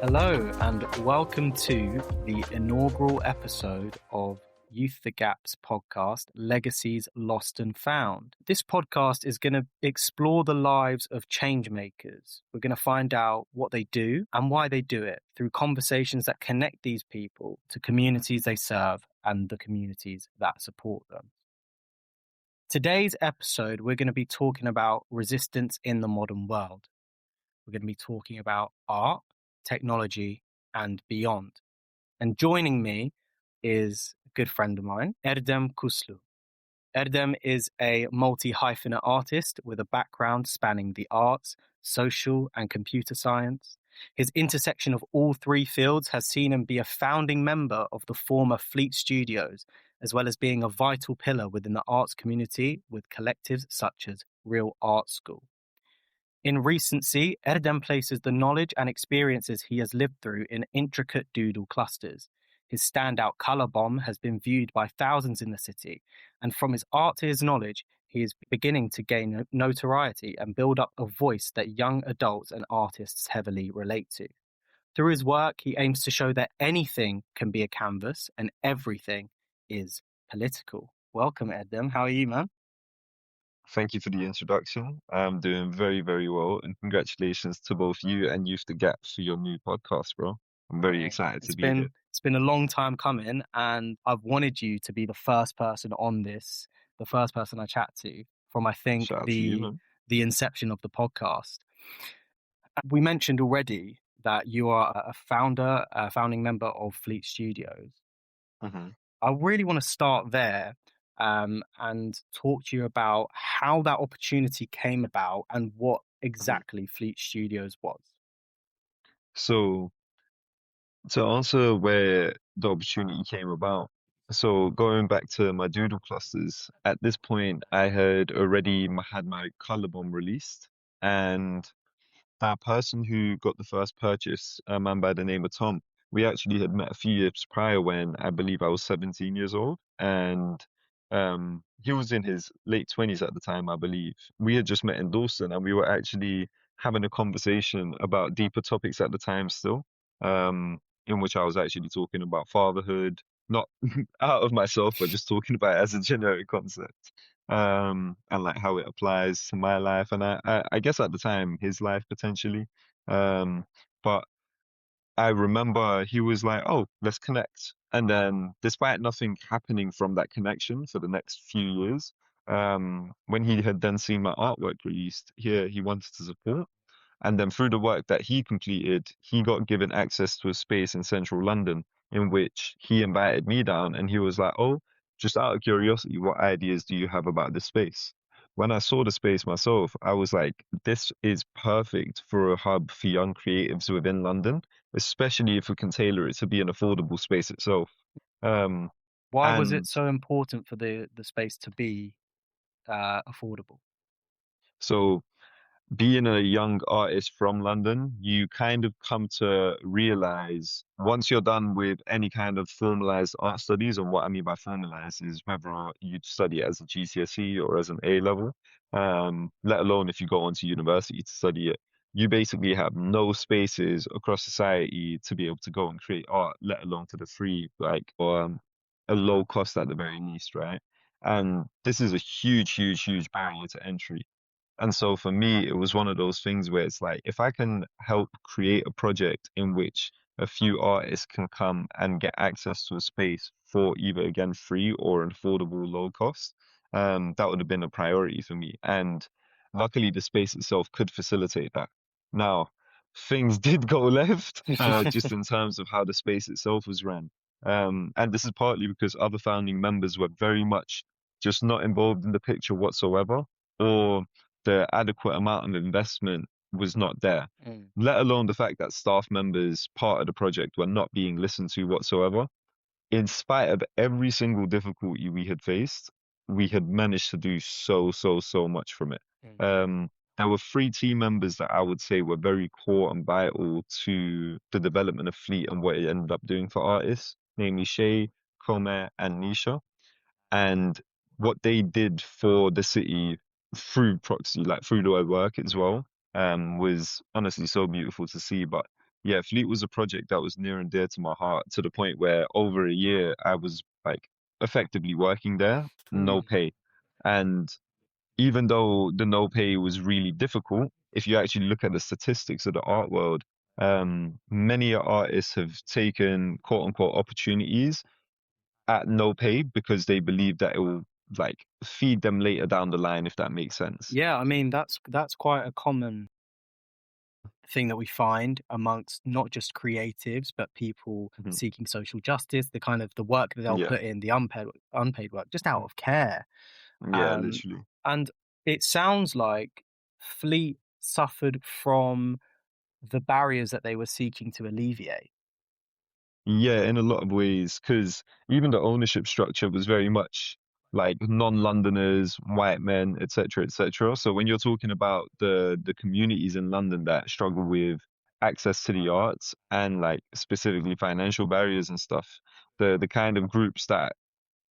Hello, and welcome to the inaugural episode of Youth the Gap's podcast, Legacies Lost and Found. This podcast is going to explore the lives of change makers. We're going to find out what they do and why they do it through conversations that connect these people to communities they serve and the communities that support them. Today's episode, we're going to be talking about resistance in the modern world. We're going to be talking about art, technology, and beyond. And joining me is a good friend of mine, Erdem Kuslu. Erdem is a multi-hyphenate artist with a background spanning the arts, social, and computer science. His intersection of all three fields has seen him be a founding member of the former Fleet Studios, as well as being a vital pillar within the arts community with collectives such as Real Art School. In recency, Erdem places the knowledge and experiences he has lived through in intricate doodle clusters. His standout colour bomb has been viewed by thousands in the city, and from his art to his knowledge, he is beginning to gain notoriety and build up a voice that young adults and artists heavily relate to. Through his work, he aims to show that anything can be a canvas and everything is political. Welcome, Erdem. How are you, man? Thank you for the introduction. I'm doing very, very well, and congratulations to both you and Youth the Gap for your new podcast, bro. I'm very excited to be here. It's been a long time coming, and I've wanted you to be the first person on this, the first person I chat to from, I think, Shout out to you, man. the inception of the podcast. We mentioned already that you are a founding member of Fleet Studios. Mm-hmm. I really want to start there and talk to you about how that opportunity came about and what exactly Fleet Studios was. So, to answer where the opportunity came about, so going back to my doodle clusters, at this point, I had already had my color bomb released, and that person who got the first purchase, a man by the name of Tom, we actually had met a few years prior when I believe I was 17 years old, and he was in his late 20s at the time, I believe. We had just met in Dawson, and we were actually having a conversation about deeper topics at the time still, in which I was actually talking about fatherhood, not out of myself, but just talking about it as a generic concept, and like how it applies to my life, and I guess at the time his life potentially. But I remember he was like, "Oh, let's connect." And then, despite nothing happening from that connection for the next few years, when he had then seen my artwork released, he wanted to support. And then through the work that he completed, he got given access to a space in central London in which he invited me down, and he was like, "Oh, just out of curiosity, what ideas do you have about this space?" When I saw the space myself, I was like, this is perfect for a hub for young creatives within London, especially if we can tailor it to be an affordable space itself. Um, Why was it and so important for the space to be affordable? so being a young artist from London, you kind of come to realize once you're done with any kind of formalized art studies, and what I mean by formalized is whether you study it as a GCSE or as an A level, let alone if you go on to university to study it, you basically have no spaces across society to be able to go and create art, let alone to the free, like, or a low cost at the very least, right? And this is a huge, huge, huge barrier to entry. And so for me, it was one of those things where it's like, if I can help create a project in which a few artists can come and get access to a space for either, again, free or an affordable low cost, that would have been a priority for me. And luckily, the space itself could facilitate that. Now, things did go left, just in terms of how the space itself was ran. And this is partly because other founding members were very much just not involved in the picture whatsoever, or the adequate amount of investment was not there, let alone the fact that staff members, part of the project, were not being listened to whatsoever. In spite of every single difficulty we had faced, we had managed to do so, so, so much from it. There were three team members that I would say were very core and vital to the development of Fleet and what it ended up doing for artists, namely Shay, Comer, and Nisha. And what they did for the city through proxy, like through the work as well, was honestly so beautiful to see. But yeah, Fleet was a project that was near and dear to my heart, to the point where over a year I was like effectively working there, no Mm. pay. And even though the no pay was really difficult, if you actually look at the statistics of the art world, many artists have taken quote unquote opportunities at no pay because they believe that it will like feed them later down the line, if that makes sense. Yeah, I mean that's quite a common thing that we find amongst not just creatives but people Mhm. seeking social justice, the kind of the work that they'll Yeah, put in, the unpaid work, just out of care. yeah, Um, literally. and it sounds like Fleet suffered from the barriers that they were seeking to alleviate. Yeah, in a lot of ways, because even the ownership structure was very much like non-Londoners, white men, etc., etc. So when you're talking about the communities in London that struggle with access to the arts and like specifically financial barriers and stuff, the kind of groups that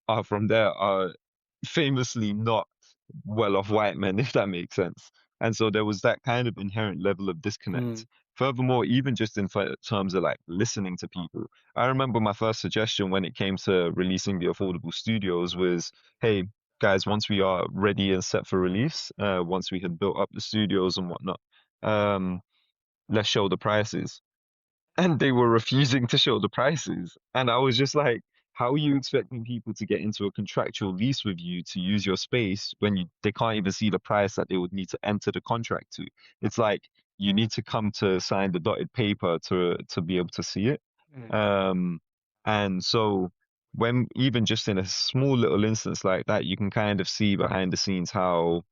are from there are famously not well-off white men, if that makes sense. And so there was that kind of inherent level of disconnect. Mm. Furthermore, even just in terms of like listening to people, I remember my first suggestion when it came to releasing the affordable studios was, hey, guys, once we are ready and set for release, once we had built up the studios and whatnot, um, let's show the prices, and they were refusing to show the prices. And I was just like, how are you expecting people to get into a contractual lease with you to use your space when they can't even see the price that they would need to enter the contract to? It's like you need to come to sign the dotted paper to be able to see it. Mm. Um, and so when even just in a small little instance like that, you can kind of see behind the scenes how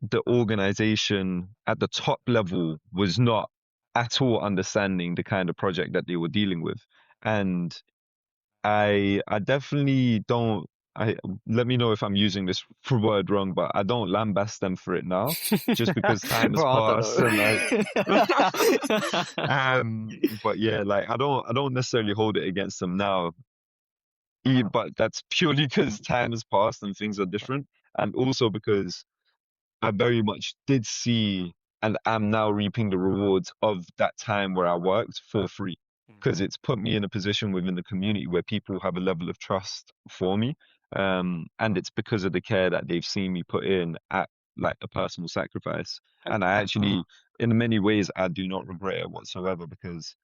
the organization at the top level was not at all understanding the kind of project that they were dealing with. And I definitely don't I let me know if I'm using this word wrong, but I don't lambast them for it now, just because time has Well, I don't passed and like know. but yeah, like I don't necessarily hold it against them now. But that's purely because time has passed and things are different. And also because I very much did see and am now reaping the rewards of that time where I worked for free, because it's put me in a position within the community where people have a level of trust for me. And it's because of the care that they've seen me put in at like a personal sacrifice. And I actually, in many ways, I do not regret it whatsoever, because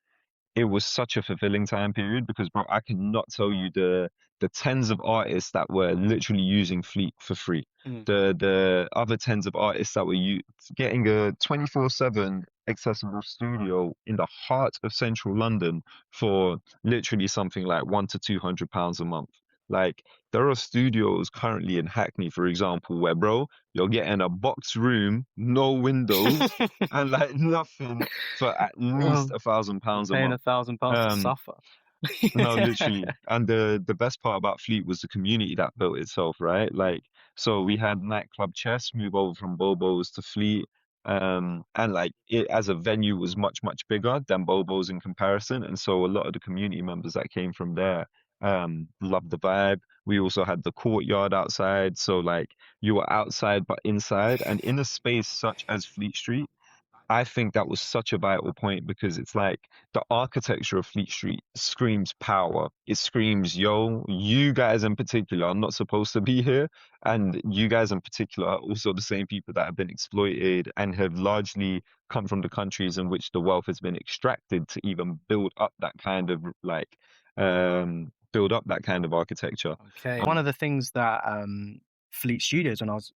it was such a fulfilling time period. Because bro, I cannot tell you the tens of artists that were literally using Fleet for free. Mm. The other tens of artists that were getting a 24/7 accessible studio in the heart of central London for literally something like £100 to £200 a month. Like there are studios currently in Hackney, for example, where bro, you're getting a box room, no windows, and like nothing for at least Well, £1,000 a paying month. £1,000 to Um, suffer. no, literally. And the best part about Fleet was the community that built itself, right? Like, so we had nightclub chess move over from Bobo's to Fleet. And like it as a venue was much, much bigger than Bobo's in comparison. And so a lot of the community members that came from there loved the vibe. We also had the courtyard outside. So like you were outside but inside. And in a space such as Fleet Street, I think that was such a vital point, because it's like the architecture of Fleet Street screams power. It screams, yo, you guys in particular are not supposed to be here. And you guys in particular are also the same people that have been exploited and have largely come from the countries in which the wealth has been extracted to even build up that kind of build up that kind of architecture. Okay. One of the things that Fleet Studios, when I was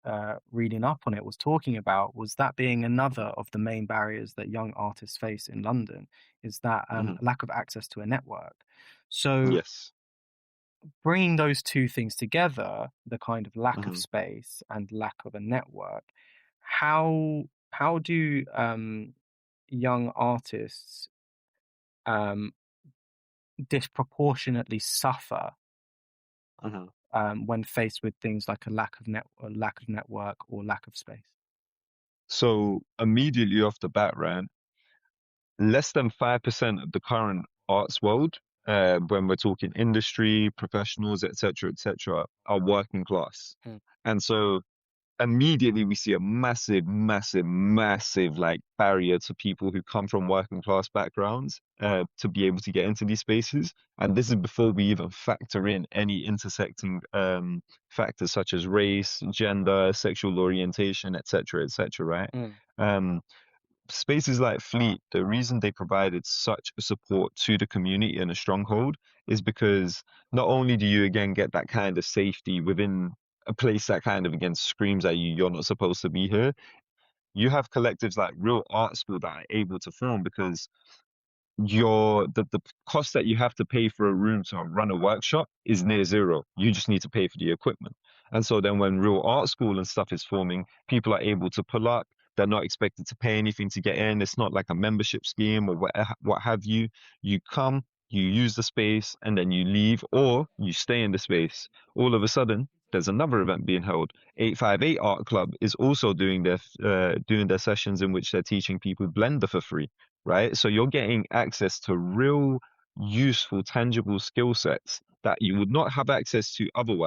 reading up on it, was talking about was that being another of the main barriers that young artists face in London is that Mhm. lack of access to a network. So Yes. bringing those two things together, the kind of lack of Mhm. space and lack of a network, how do young artists um, disproportionately suffer Mhm. when faced with things like a lack of network or lack of space? So immediately off the bat, right? Less than 5% of the current arts world, when we're talking industry, professionals, etc., etc., are working class. Mm. And so immediately we see a massive, massive, massive like barrier to people who come from working class backgrounds to be able to get into these spaces. And this is before we even factor in any intersecting factors such as race, gender, sexual orientation, etc., right? Mm. Um, Spaces like Fleet, the reason they provided such a support to the community and a stronghold is because not only do you again get that kind of safety within a place that kind of again screams at you, you're not supposed to be here. You have collectives like Real Art School that are able to film because the cost that you have to pay for a room to run a workshop is near zero. You just need to pay for the equipment. And so then when Real Art School and stuff is forming, people are able to pull up. They're not expected to pay anything to get in. It's not like a membership scheme or what have you. You come, you use the space, and then you leave, or you stay in the space. All of a sudden, there's another event being held. 858 Art Club is also doing their sessions in which they're teaching people Blender for free, right? So you're getting access to real, useful, tangible skill sets that you would not have access to other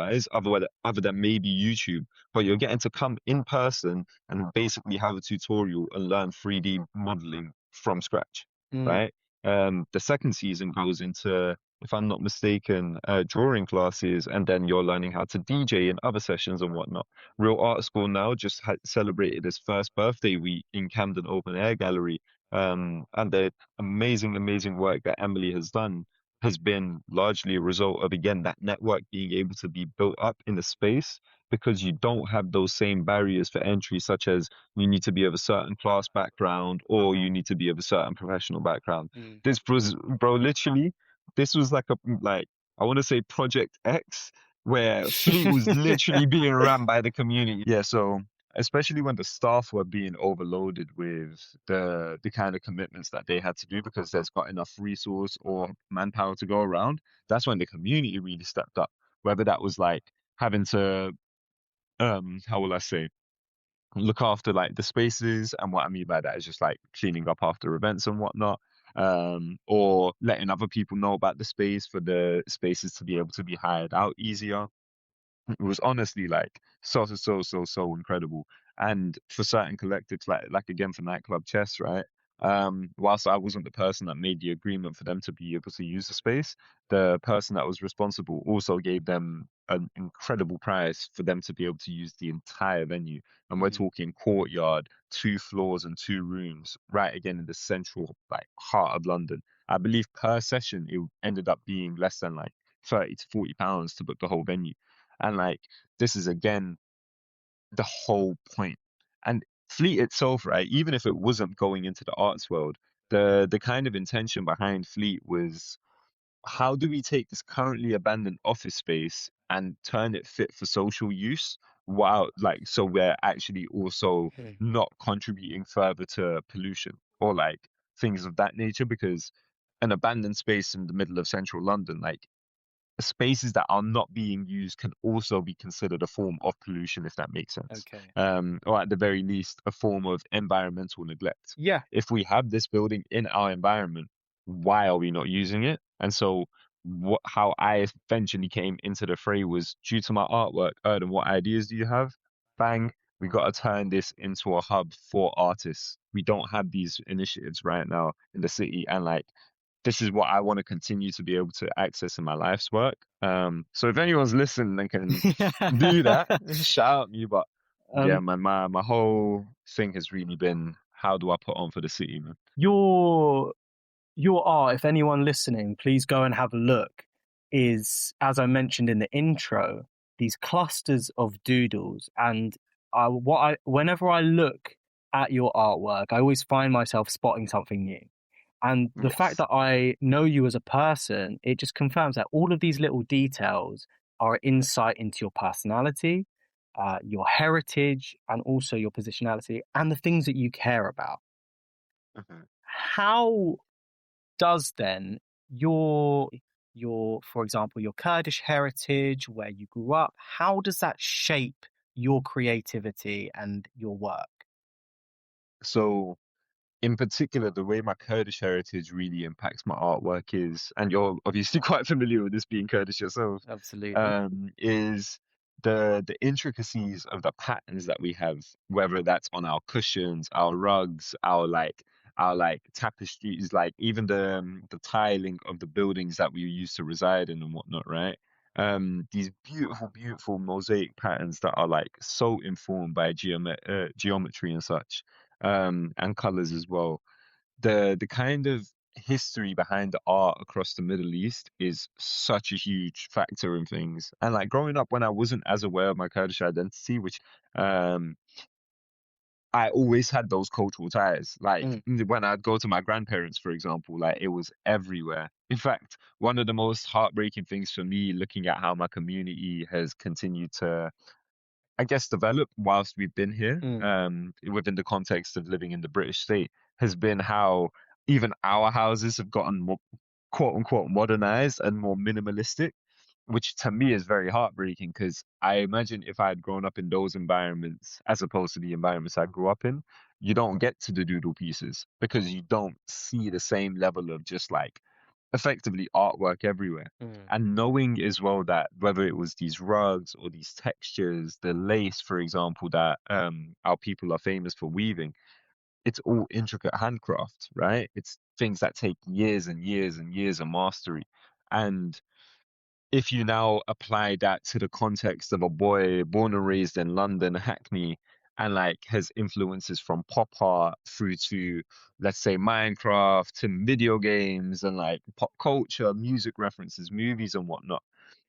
than maybe YouTube. But you're getting to come in person and basically have a tutorial and learn 3D modeling from scratch, Mm. right? The second season goes into, if I'm not mistaken, drawing classes, and then you're learning how to DJ in other sessions and whatnot. Real Art School now just celebrated its first birthday week in Camden Open Air Gallery, and the amazing, amazing work that Emily has done has been largely a result of, again, that network being able to be built up in the space because you don't have those same barriers for entry, such as you need to be of a certain class background or you need to be of a certain professional background. Mm. This was, bro, literally, this was like, I want to say Project X, where Fleet was literally being run by the community. Yeah, so especially when the staff were being overloaded with the kind of commitments that they had to do because there's not enough resource or manpower to go around, that's when the community really stepped up. Whether that was like having to how will I say, look after like the spaces, and what I mean by that is just like cleaning up after events and whatnot, or letting other people know about the space for the spaces to be able to be hired out easier. It was honestly like so incredible. And for certain collectives, like again for nightclub chess, right? Whilst I wasn't the person that made the agreement for them to be able to use the space, the person that was responsible also gave them an incredible price for them to be able to use the entire venue. And we're Mm. talking courtyard, 2 floors and 2 rooms, right again in the central like heart of London. I believe per session it ended up being less than like 30 to 40 pounds to book the whole venue. And like this is again the whole point. And Fleet itself, right, even if it wasn't going into the arts world, the kind of intention behind Fleet was, how do we take this currently abandoned office space and turn it fit for social use, while like so we're actually also Mm. not contributing further to pollution or like things of that nature, because an abandoned space in the middle of central London, like spaces that are not being used, can also be considered a form of pollution, if that makes sense. Okay. Or at the very least, a form of environmental neglect. Yeah. If we have this building in our environment, why are we not using it? And so, how I eventually came into the fray was due to my artwork. Erdem, what ideas do you have? Bang, we got to turn this into a hub for artists. We don't have these initiatives right now in the city, and like this is what I want to continue to be able to access in my life's work. So if anyone's listening and can do that, shout out me. But yeah, um, my whole thing has really been, how do I put on for the city, man? your art, if anyone listening, please go and have a look, is, as I mentioned in the intro, these clusters of doodles. And whenever I look at your artwork, I always find myself spotting something new. And the fact Yes. that I know you as a person, it just confirms that all of these little details are insight into your personality, your heritage, and also your positionality and the things that you care about. Mhm. How does then your for example, your Kurdish heritage, where you grew up, how does that shape your creativity and your work? So in particular, the way my Kurdish heritage really impacts my artwork is, and you're obviously quite familiar with this being Kurdish yourself, Absolutely. is the intricacies of the patterns that we have, whether that's on our cushions, our rugs, our tapestries, like even the tiling of the buildings that we used to reside in and whatnot, right? These beautiful, beautiful mosaic patterns that are like so informed by geometry and such, and colors as well. The kind of history behind the art across the Middle East is such a huge factor in things. And like growing up when I wasn't as aware of my Kurdish identity, which um I always had those cultural ties. Like Mm, when I'd go to my grandparents, for example, like it was everywhere. In fact, one of the most heartbreaking things for me, looking at how my community has continued to, I guess, develop whilst we've been here, mm, within the context of living in the British state, has been how even our houses have gotten more, quote unquote, modernized and more minimalistic, which to me is very heartbreaking because I imagine if I had grown up in those environments as opposed to the environments I grew up in, you don't get to the doodle pieces because you don't see the same level of just like effectively artwork everywhere. mm, And knowing as well that whether it was these rugs or these textures, the lace, for example, that our people are famous for weaving, it's all intricate handcraft, right? It's things that take years and years and years of mastery. And if you now apply that to the context of a boy born and raised in London, Hackney, and like has influences from pop art through to, let's say, Minecraft and video games and like pop culture, music references, movies and whatnot,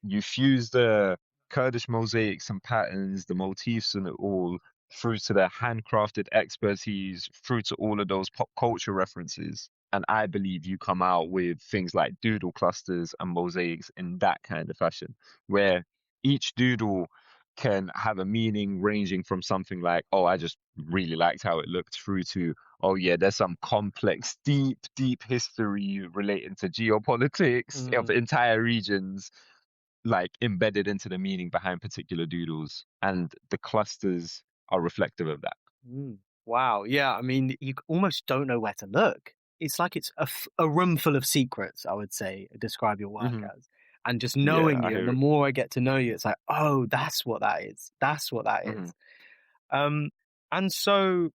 you fuse the Kurdish mosaics and patterns, the motifs and it all through to the handcrafted expertise, through to all of those pop culture references. And I believe you come out with things like doodle clusters and mosaics in that kind of fashion, where each doodle can have a meaning ranging from something like, oh, I just really liked how it looked, through to, oh, yeah, there's some complex, deep, deep history relating to geopolitics of mm. entire regions, like embedded into the meaning behind particular doodles. And the clusters are reflective of that. Mm. Wow. Yeah. I mean, you almost don't know where to look. It's like it's a room full of secrets, I would say, describe your work Hmm. as. And just Yeah, knowing I you, and the hear it. more I get to know you, it's like, oh, that's what that is. That's what that Hmm. is. Um, and so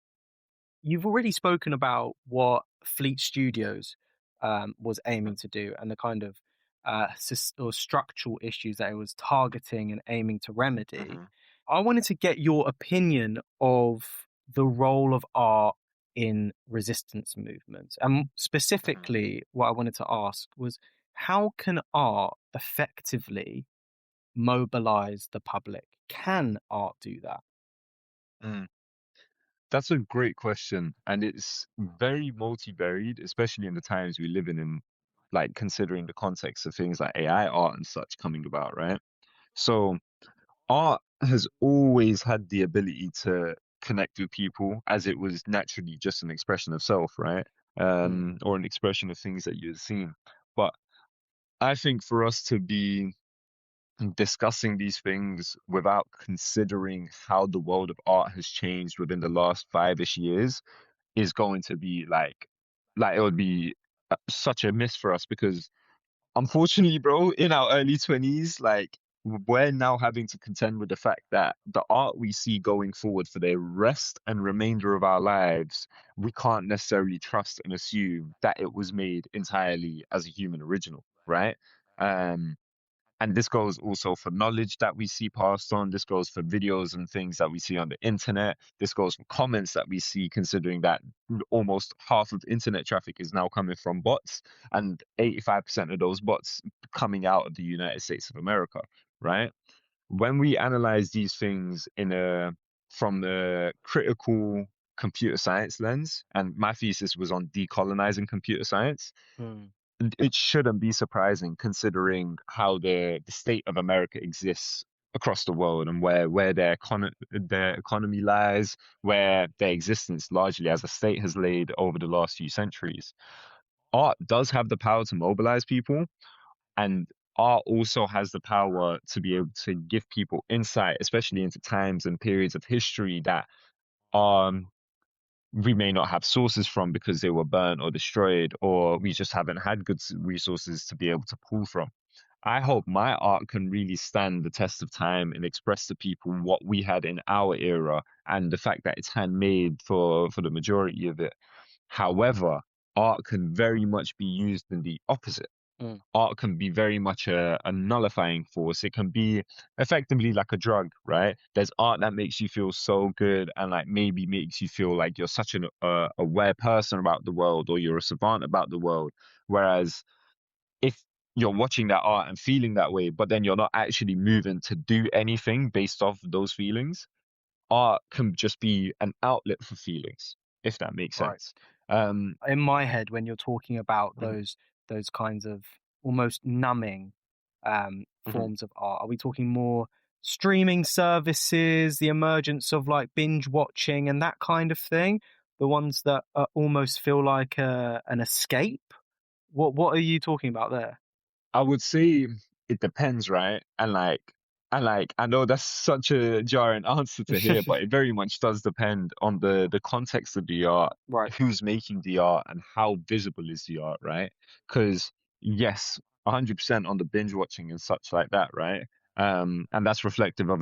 you've already spoken about what Fleet Studios was aiming to do and the kind of or structural issues that it was targeting and aiming to remedy. Hmm. I wanted to get your opinion of the role of art in resistance movements. And specifically, what I wanted to ask was how can art effectively mobilize the public? Can art do that? Hmm. That's a great question, and it's very multivariate, especially in the times we live in, like considering the context of things like AI art and such coming about, right? So art has always had the ability to connect with people as it was naturally just an expression of self, right? Mm, Or an expression of things that you've seen. But I think for us to be discussing these things without considering how the world of art has changed within the last 5-ish years is going to be like it would be such a miss for us because unfortunately, bro, in our early 20s, like we're now having to contend with the fact that the art we see going forward for the rest and remainder of our lives, we can't necessarily trust and assume that it was made entirely as a human original, right? Um, and this goes also for knowledge that we see passed on. This goes for videos and things that we see on the internet. This goes for comments that we see, considering that almost half of internet traffic is now coming from bots, and 85% of those bots coming out of the United States of America, right? When we analyze these things from the critical computer science lens, and my thesis was on decolonizing computer science, mm, it shouldn't be surprising considering how the state of America exists across the world and where their economy lies, where their existence largely as a state has laid over the last few centuries. Art does have the power to mobilize people, and art also has the power to be able to give people insight, especially into times and periods of history that um we may not have sources from because they were burnt or destroyed, or we just haven't had good resources to be able to pull from. I hope my art can really stand the test of time and express to people what we had in our era and the fact that it's handmade for the majority of it. However, art can very much be used in the opposite. Mm. Art can be very much a nullifying force. It can be effectively like a drug, right? There's art that makes you feel so good and like maybe makes you feel like you're such an aware person about the world or you're a savant about the world. Whereas if you're watching that art and feeling that way, but then you're not actually moving to do anything based off those feelings, art can just be an outlet for feelings, if that makes Right. sense. Um, In my head, when you're talking about mhm, those kinds of almost numbing mhm. forms of art, are we talking more streaming services, the emergence of like binge watching and that kind of thing? The ones that almost feel like an escape? What are you talking about there? I would say it depends, right? And I know that's such a jarring answer to hear, but it very much does depend on the context of the art, Right. who's making the art, and how visible is the art, right? Because yes, 100% on the binge watching and such like that, right? And that's reflective of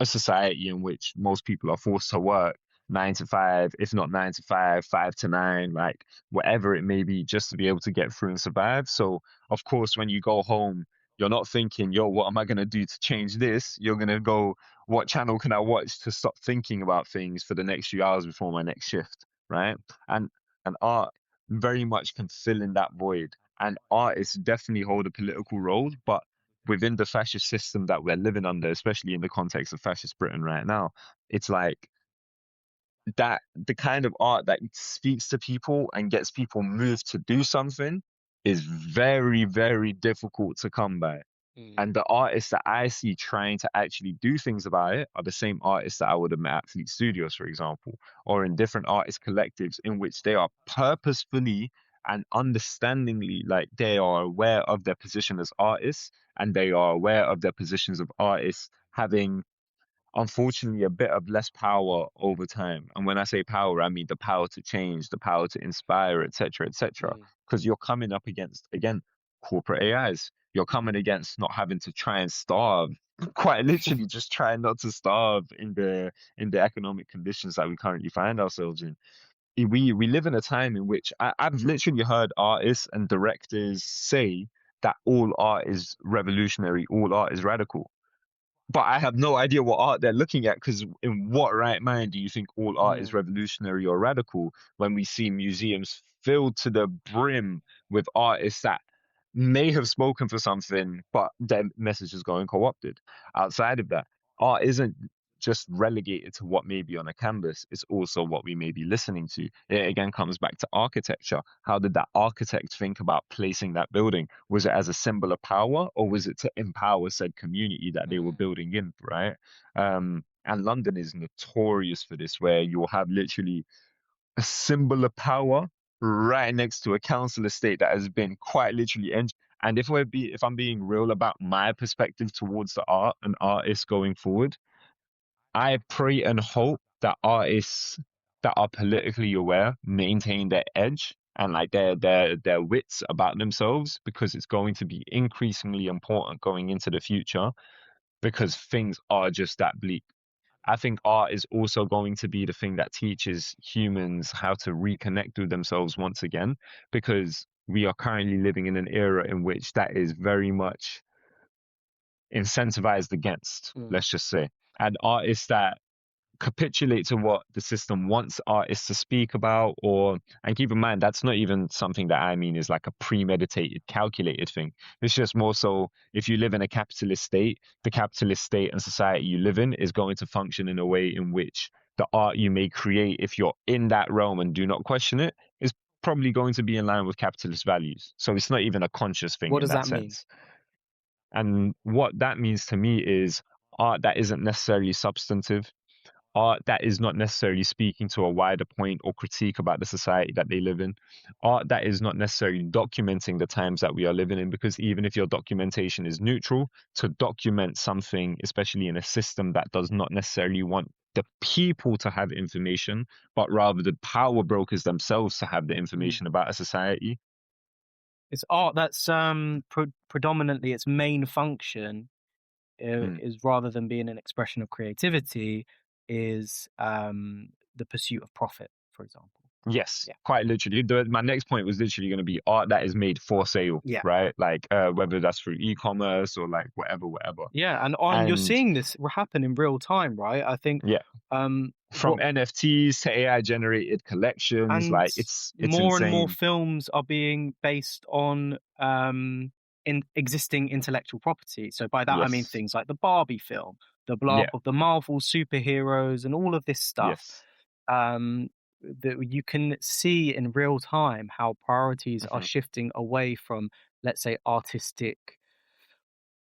a society in which most people are forced to work 9 to 5, if not 9 to 5, 5 to 9, like whatever it may be, just to be able to get through and survive. So of course, when you go home, you're not thinking, yo, what am I going to do to change this? You're going to go, what channel can I watch to stop thinking about things for the next few hours before my next shift, right? And and art very much can fill in that void. And artists definitely hold a political role, but within the fascist system that we're living under, especially in the context of fascist Britain right now, it's like that the kind of art that speaks to people and gets people moved to do something is very, very difficult to come by. Mm. And the artists that I see trying to actually do things about it are the same artists that I would have met at Fleet Studios, for example, or in different artist collectives in which they are purposefully and understandingly, like they are aware of their position as artists and they are aware of their positions of artists having unfortunately a bit of less power over time. And when I say power, I mean the power to change, the power to inspire, etc., etc. Mm. Because you're coming up against, again, corporate AIs. You're coming against not having to try and starve, quite literally just trying not to starve in the economic conditions that we currently find ourselves in. We live in a time in which I've literally heard artists and directors say that all art is revolutionary, all art is radical, but I have no idea what art they're looking at because in what right mind do you think all art is Mm. revolutionary or radical when we see museums filled to the brim with artists that may have spoken for something, but their message is going co-opted. Outside of that, art isn't just relegated to what may be on a canvas, it's also what we may be listening to. It again comes back to architecture. How did that architect think about placing that building? Was it as a symbol of power or was it to empower said community that they were Mm. building in, right? And London is notorious for this, where you'll have literally a symbol of power right next to a council estate that has been quite literally and if I'm being real about my perspective towards the art and artists going forward, I pray and hope that artists that are politically aware maintain their edge and like their wits about themselves, because it's going to be increasingly important going into the future because things are just that bleak. I think art is also going to be the thing that teaches humans how to reconnect with themselves once again, because we are currently living in an era in which that is very much incentivized against, Mm. let's just say. And artists that capitulate to what the system wants artists to speak about, or and keep in mind that's not even something that I mean is like a premeditated calculated thing. It's just more so if you live in a capitalist state, the capitalist state and society you live in is going to function in a way in which the art you may create, if you're in that realm and do not question it, is probably going to be in line with capitalist values. So it's not even a conscious thing What in does that that mean? sense. And what that means to me is art that isn't necessarily substantive, art that is not necessarily speaking to a wider point or critique about the society that they live in, art that is not necessarily documenting the times that we are living in, because even if your documentation is neutral, to document something, especially in a system that does not necessarily want the people to have information, but rather the power brokers themselves to have the Mm. information about a society, It's art that's predominantly its main function is, rather than being an expression of creativity, is the pursuit of profit, for example. Yes, Yeah. quite literally. My next point was literally going to be art that is made for sale, Yeah. right? Like whether that's through e-commerce or like whatever. Yeah, and you're And seeing this happen in real time, right? I think yeah, from what NFTs to AI generated collections, and like it's more and more insane. films are being based on in existing intellectual property. So by that I mean Yes. things like the Barbie film, the blow up Yeah. of the Marvel superheroes, and all of this stuff. Yes. Um, that you can see in real time how priorities are Hmm. shifting away from, let's say, artistic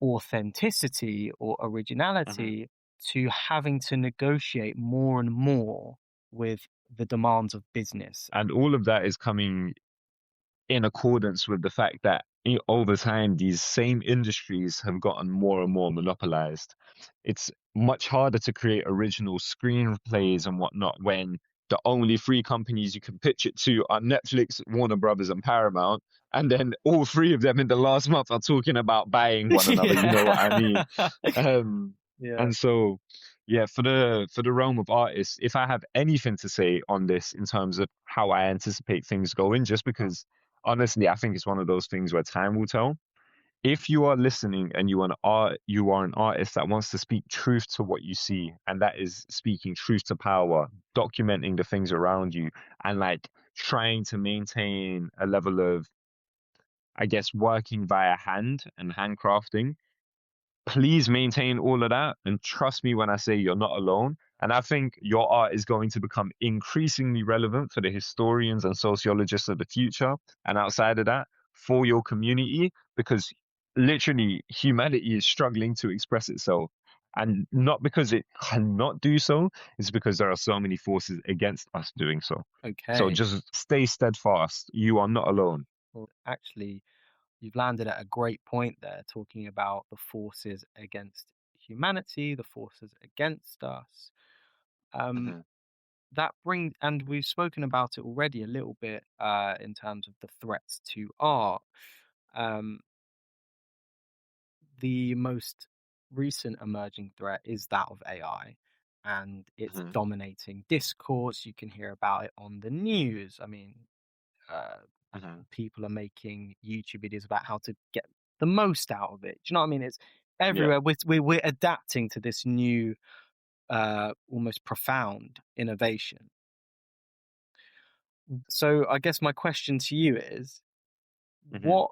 authenticity or Hmm. originality to having to negotiate more and more with the demands of business. And all of that is coming in accordance with the fact that over time these same industries have gotten more and more monopolized. It's much harder to create original screenplays and whatnot when the only three companies you can pitch it to are Netflix, Warner Brothers, and Paramount. And then all three of them in the last month are talking about buying one another. You know what I mean? Yeah. Um, Yeah. and so, yeah, for the realm of artists, if I have anything to say on this in terms of how I anticipate things going, just because honestly, I think it's one of those things where time will tell. If you are listening and you are an artist that wants to speak truth to what you see, and that is speaking truth to power, documenting the things around you, and like trying to maintain a level of, I guess, working via hand and handcrafting, please maintain all of that and trust me when I say you're not alone. And I think your art is going to become increasingly relevant for the historians and sociologists of the future and outside of that for your community, because literally humanity is struggling to express itself. And not because it cannot do so, it's because there are so many forces against us doing so. So Okay. just stay steadfast. You are not alone. Well, actually, you've landed at a great point there, talking about the forces against humanity, the forces against us. Um, Hmm. that brings, and we've spoken about it already a little bit in terms of the threats to art. Um, the most recent emerging threat is that of AI, and it's Hmm. dominating discourse. You can hear about it on the news. I mean, uh, Hmm. people are making YouTube videos about how to get the most out of it. Do you know what I mean? It's Yeah. everywhere. We're adapting to this new, almost profound innovation. So I guess my question to you is, Hmm. what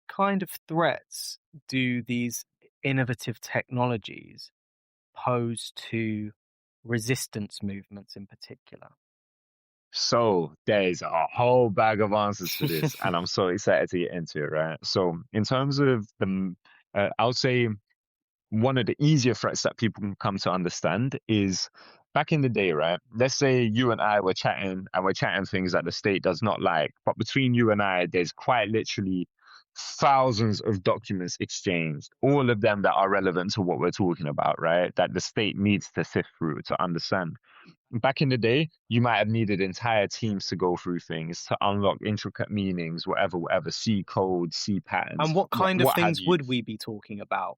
kind of threats do these innovative technologies pose to resistance movements in particular? So there's a whole bag of answers to this, and I'm so excited to get into it, right? So in terms of I would say one of the easier threats that people can come to understand is back in the day, right? Let's say you and I were chatting and we're chatting things that the state does not like, but between you and I, there's quite literally thousands of documents exchanged, all of them that are relevant to what we're talking about, right? That the state needs to sift through to understand. Back in the day, you might have needed entire teams to go through things to unlock intricate meanings, whatever, see codes, see patterns, And what kind of what have things you. would we be talking about?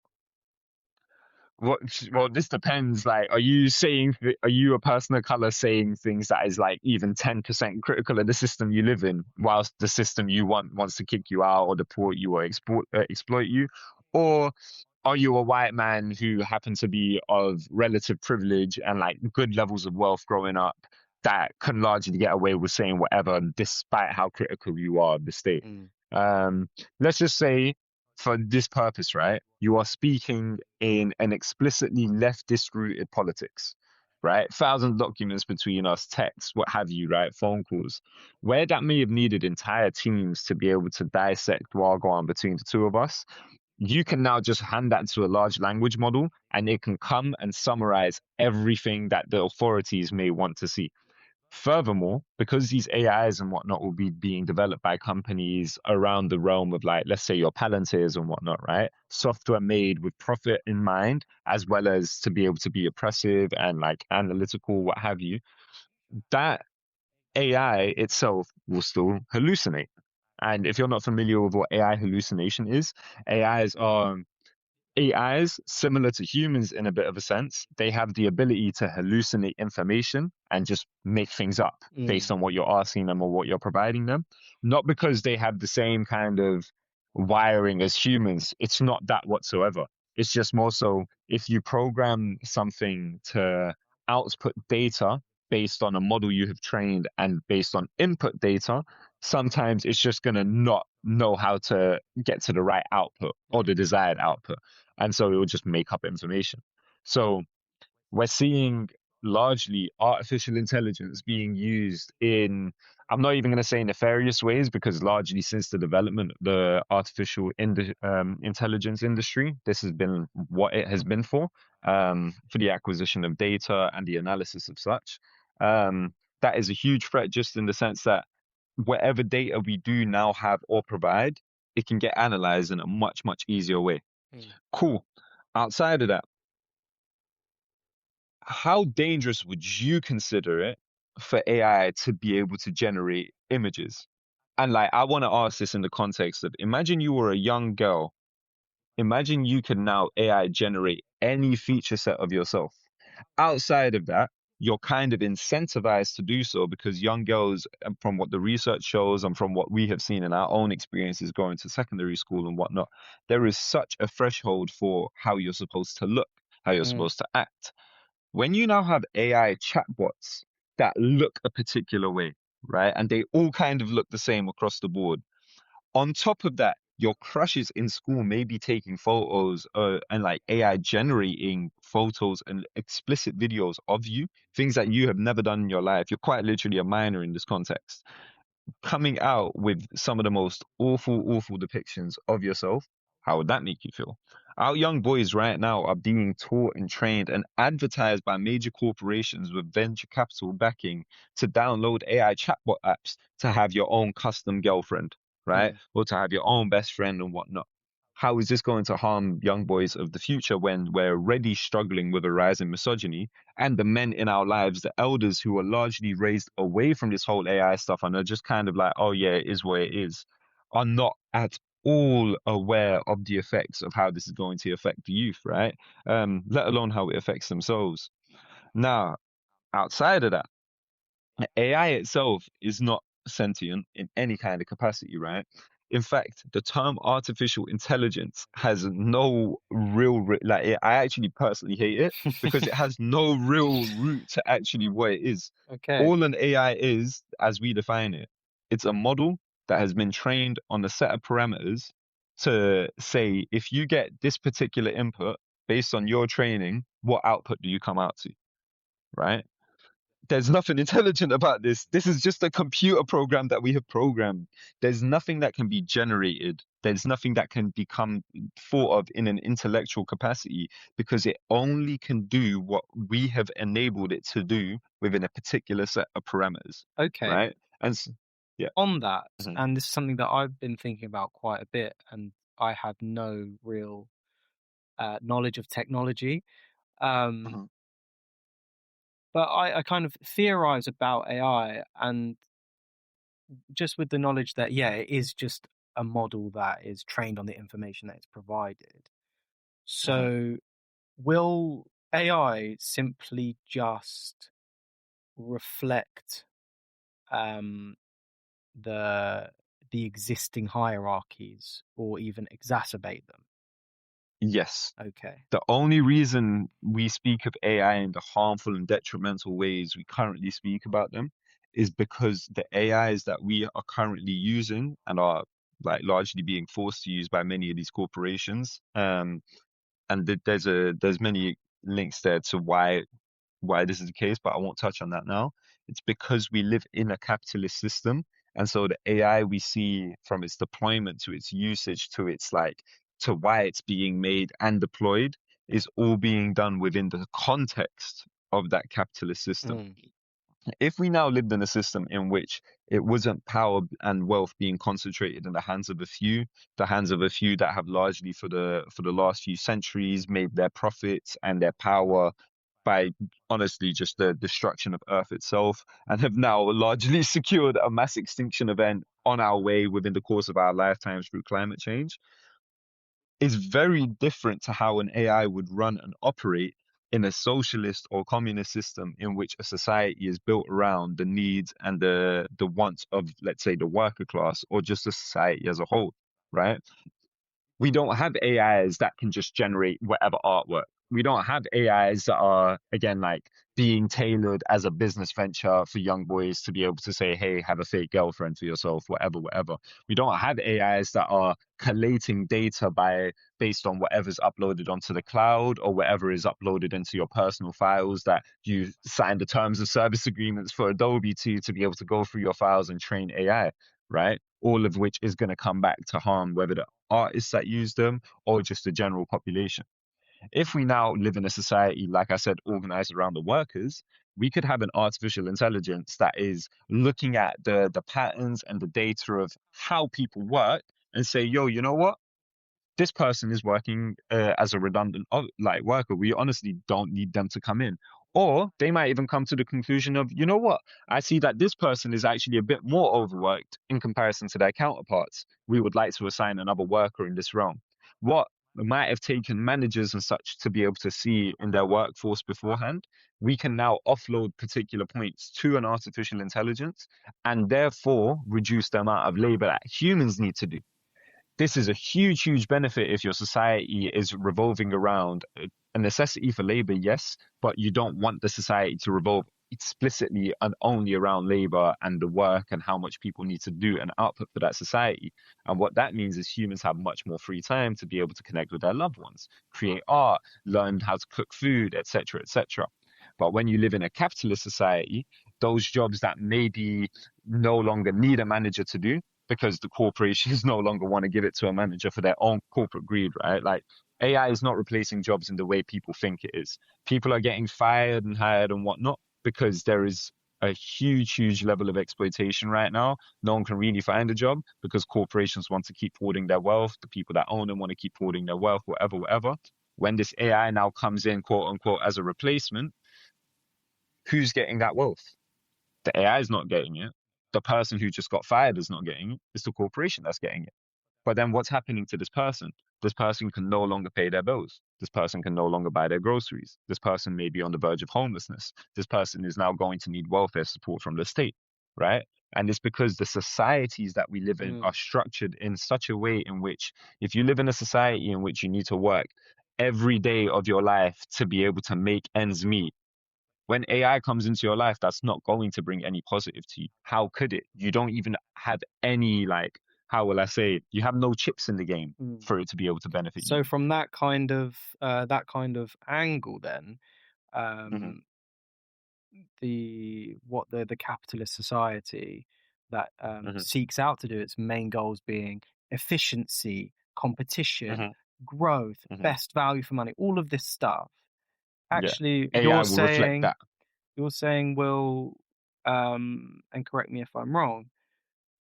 What, well, this depends. Like, are you saying, are you a person of color saying things that is like even 10% critical of the system you live in, whilst the system you want wants to kick you out or deport you or exploit you? Or are you a white man who happens to be of relative privilege and like good levels of wealth growing up that can largely get away with saying whatever despite how critical you are of the state? Mm. Um, let's just say for this purpose, right, you are speaking in an explicitly leftist rooted politics, right? Thousands of documents between us, texts, what have you, right? Phone calls, where that may have needed entire teams to be able to dissect what go on between the two of us. You can now just hand that to a large language model and it can come and summarize everything that the authorities may want to see. Furthermore, because these AIs and whatnot will be being developed by companies around the realm of like, let's say your Palantirs and whatnot, right? Software made with profit in mind, as well as to be able to be oppressive and like analytical, what have you. That AI itself will still hallucinate. And if you're not familiar with what AI hallucination is, AIs are AIs, similar to humans in a bit of a sense, they have the ability to hallucinate information and just make things up Mm. based on what you're asking them or what you're providing them. Not because they have the same kind of wiring as humans. It's not that whatsoever. It's just more so if you program something to output data based on a model you have trained and based on input data, sometimes it's just going to not know how to get to the right output or the desired output. And so it will just make up information. So we're seeing largely artificial intelligence being used in, I'm not even going to say nefarious ways, because largely since the development of the intelligence industry, this has been what it has been for the acquisition of data and the analysis of such. That is a huge threat, just in the sense that whatever data we do now have or provide, it can get analyzed in a much, much easier way. Mm. Cool. Outside of that, how dangerous would you consider it for AI to be able to generate images? And like, I want to ask this in the context of, imagine you were a young girl. Imagine you can now AI generate any feature set of yourself. Outside of that, you're kind of incentivized to do so because young girls, from what the research shows and from what we have seen in our own experiences going to secondary school and whatnot, there is such a threshold for how you're supposed to look, how you're Mm. supposed to act. When you now have AI chatbots that look a particular way, right? And they all kind of look the same across the board. On top of that, your crushes in school may be taking photos and like AI generating photos and explicit videos of you, things that you have never done in your life. You're quite literally a minor in this context, coming out with some of the most awful, awful depictions of yourself, how would that make you feel? Our young boys right now are being taught and trained and advertised by major corporations with venture capital backing to download AI chatbot apps to have your own custom girlfriend, right? Mm. Or to have your own best friend and whatnot. How is this going to harm young boys of the future when we're already struggling with a rise in misogyny, and the men in our lives, the elders who are largely raised away from this whole AI stuff and are just kind of like, oh yeah, it is what it is, are not at all aware of the effects of how this is going to affect the youth, right? Let alone how it affects themselves. Now, outside of that, AI itself is not sentient in any kind of capacity, right? In fact, the term artificial intelligence has no real, I actually personally hate it because it has no real root to actually what it is. Okay. All an AI is, as we define it, it's a model that has been trained on a set of parameters to say, if you get this particular input based on your training, what output do you come out to, right? There's nothing intelligent about this. This is just a computer program that we have programmed. There's nothing that can be generated. There's nothing that can become thought of in an intellectual capacity because it only can do what we have enabled it to do within a particular set of parameters, Okay. right? And yeah. On that, Mhm, and this is something that I've been thinking about quite a bit, and I have no real knowledge of technology. Um, mhm. but I kind of theorize about AI, and just with the knowledge that, yeah, it is just a model that is trained on the information that it's provided. Mhm. So, will AI simply just reflect um, the the existing hierarchies, or even exacerbate them? Yes. Okay. The only reason we speak of AI in the harmful and detrimental ways we currently speak about them is because the AIs that we are currently using and are like largely being forced to use by many of these corporations. And there's many links there to why this is the case, but I won't touch on that now. It's because we live in a capitalist system. And so the AI we see, from its deployment to its usage to its to why it's being made and deployed, is all being done within the context of that capitalist system. Mm. If we now lived in a system in which it wasn't power and wealth being concentrated in the hands of a few, the hands of a few that have largely for the last few centuries made their profits and their power by honestly just the destruction of Earth itself, and have now largely secured a mass extinction event on our way within the course of our lifetimes through climate change, is very different to how an AI would run and operate in a socialist or communist system in which a society is built around the needs and the wants of, let's say, the worker class or just the society as a whole, right? We don't have AIs that can just generate whatever artwork. We don't have AIs that are, again, like being tailored as a business venture for young boys to be able to say, hey, have a fake girlfriend for yourself, whatever, whatever. We don't have AIs that are collating data based on whatever's uploaded onto the cloud or whatever is uploaded into your personal files that you signed the terms of service agreements for Adobe to be able to go through your files and train AI, right? All of which is going to come back to harm whether the artists that use them or just the general population. If we now live in a society, like I said, organized around the workers, we could have an artificial intelligence that is looking at the patterns and the data of how people work and say, yo, you know what? This person is working as a redundant like worker. We honestly don't need them to come in. Or they might even come to the conclusion of, you know what? I see that this person is actually a bit more overworked in comparison to their counterparts. We would like to assign another worker in this realm. What might have taken managers and such to be able to see in their workforce beforehand, we can now offload particular points to an artificial intelligence and therefore reduce the amount of labor that humans need to do. This is a huge, huge benefit if your society is revolving around a necessity for labor, yes, but you don't want the society to revolve explicitly and only around labor and the work and how much people need to do and output for that society. And what that means is humans have much more free time to be able to connect with their loved ones, create art, learn how to cook food, etc., etc. But when you live in a capitalist society, those jobs that maybe no longer need a manager to do, because the corporations no longer want to give it to a manager for their own corporate greed, right? Like AI is not replacing jobs in the way people think it is. People are getting fired and hired and whatnot because there is a huge, huge level of exploitation right now. No one can really find a job because corporations want to keep hoarding their wealth. The people that own them want to keep hoarding their wealth, whatever, whatever. When this AI now comes in, quote unquote, as a replacement, who's getting that wealth? The AI is not getting it. The person who just got fired is not getting it. It's the corporation that's getting it. But then what's happening to this person? This person can no longer pay their bills. This person can no longer buy their groceries. This person may be on the verge of homelessness. This person is now going to need welfare support from the state, right? And it's because the societies that we live in are structured in such a way in which if you live in a society in which you need to work every day of your life to be able to make ends meet, when AI comes into your life, that's not going to bring any positive to you. How could it? You don't even have any, like, how will I say it? You have no chips in the game for it to be able to benefit So you. from that kind of angle, then, Hmm. the capitalist society that Hmm. seeks out to do its main goals being efficiency, competition, Hmm. growth, Hmm. best value for money, all of this stuff. Yeah. Actually, AI will reflect that. you're saying will, and correct me if I'm wrong,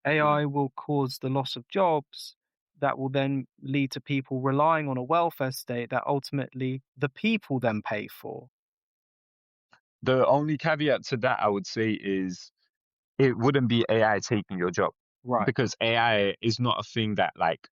Hmm. AI will cause the loss of jobs that will then lead to people relying on a welfare state that ultimately the people then pay for. The only caveat to that I would say is it wouldn't be AI taking your job Right. because AI is not a thing that like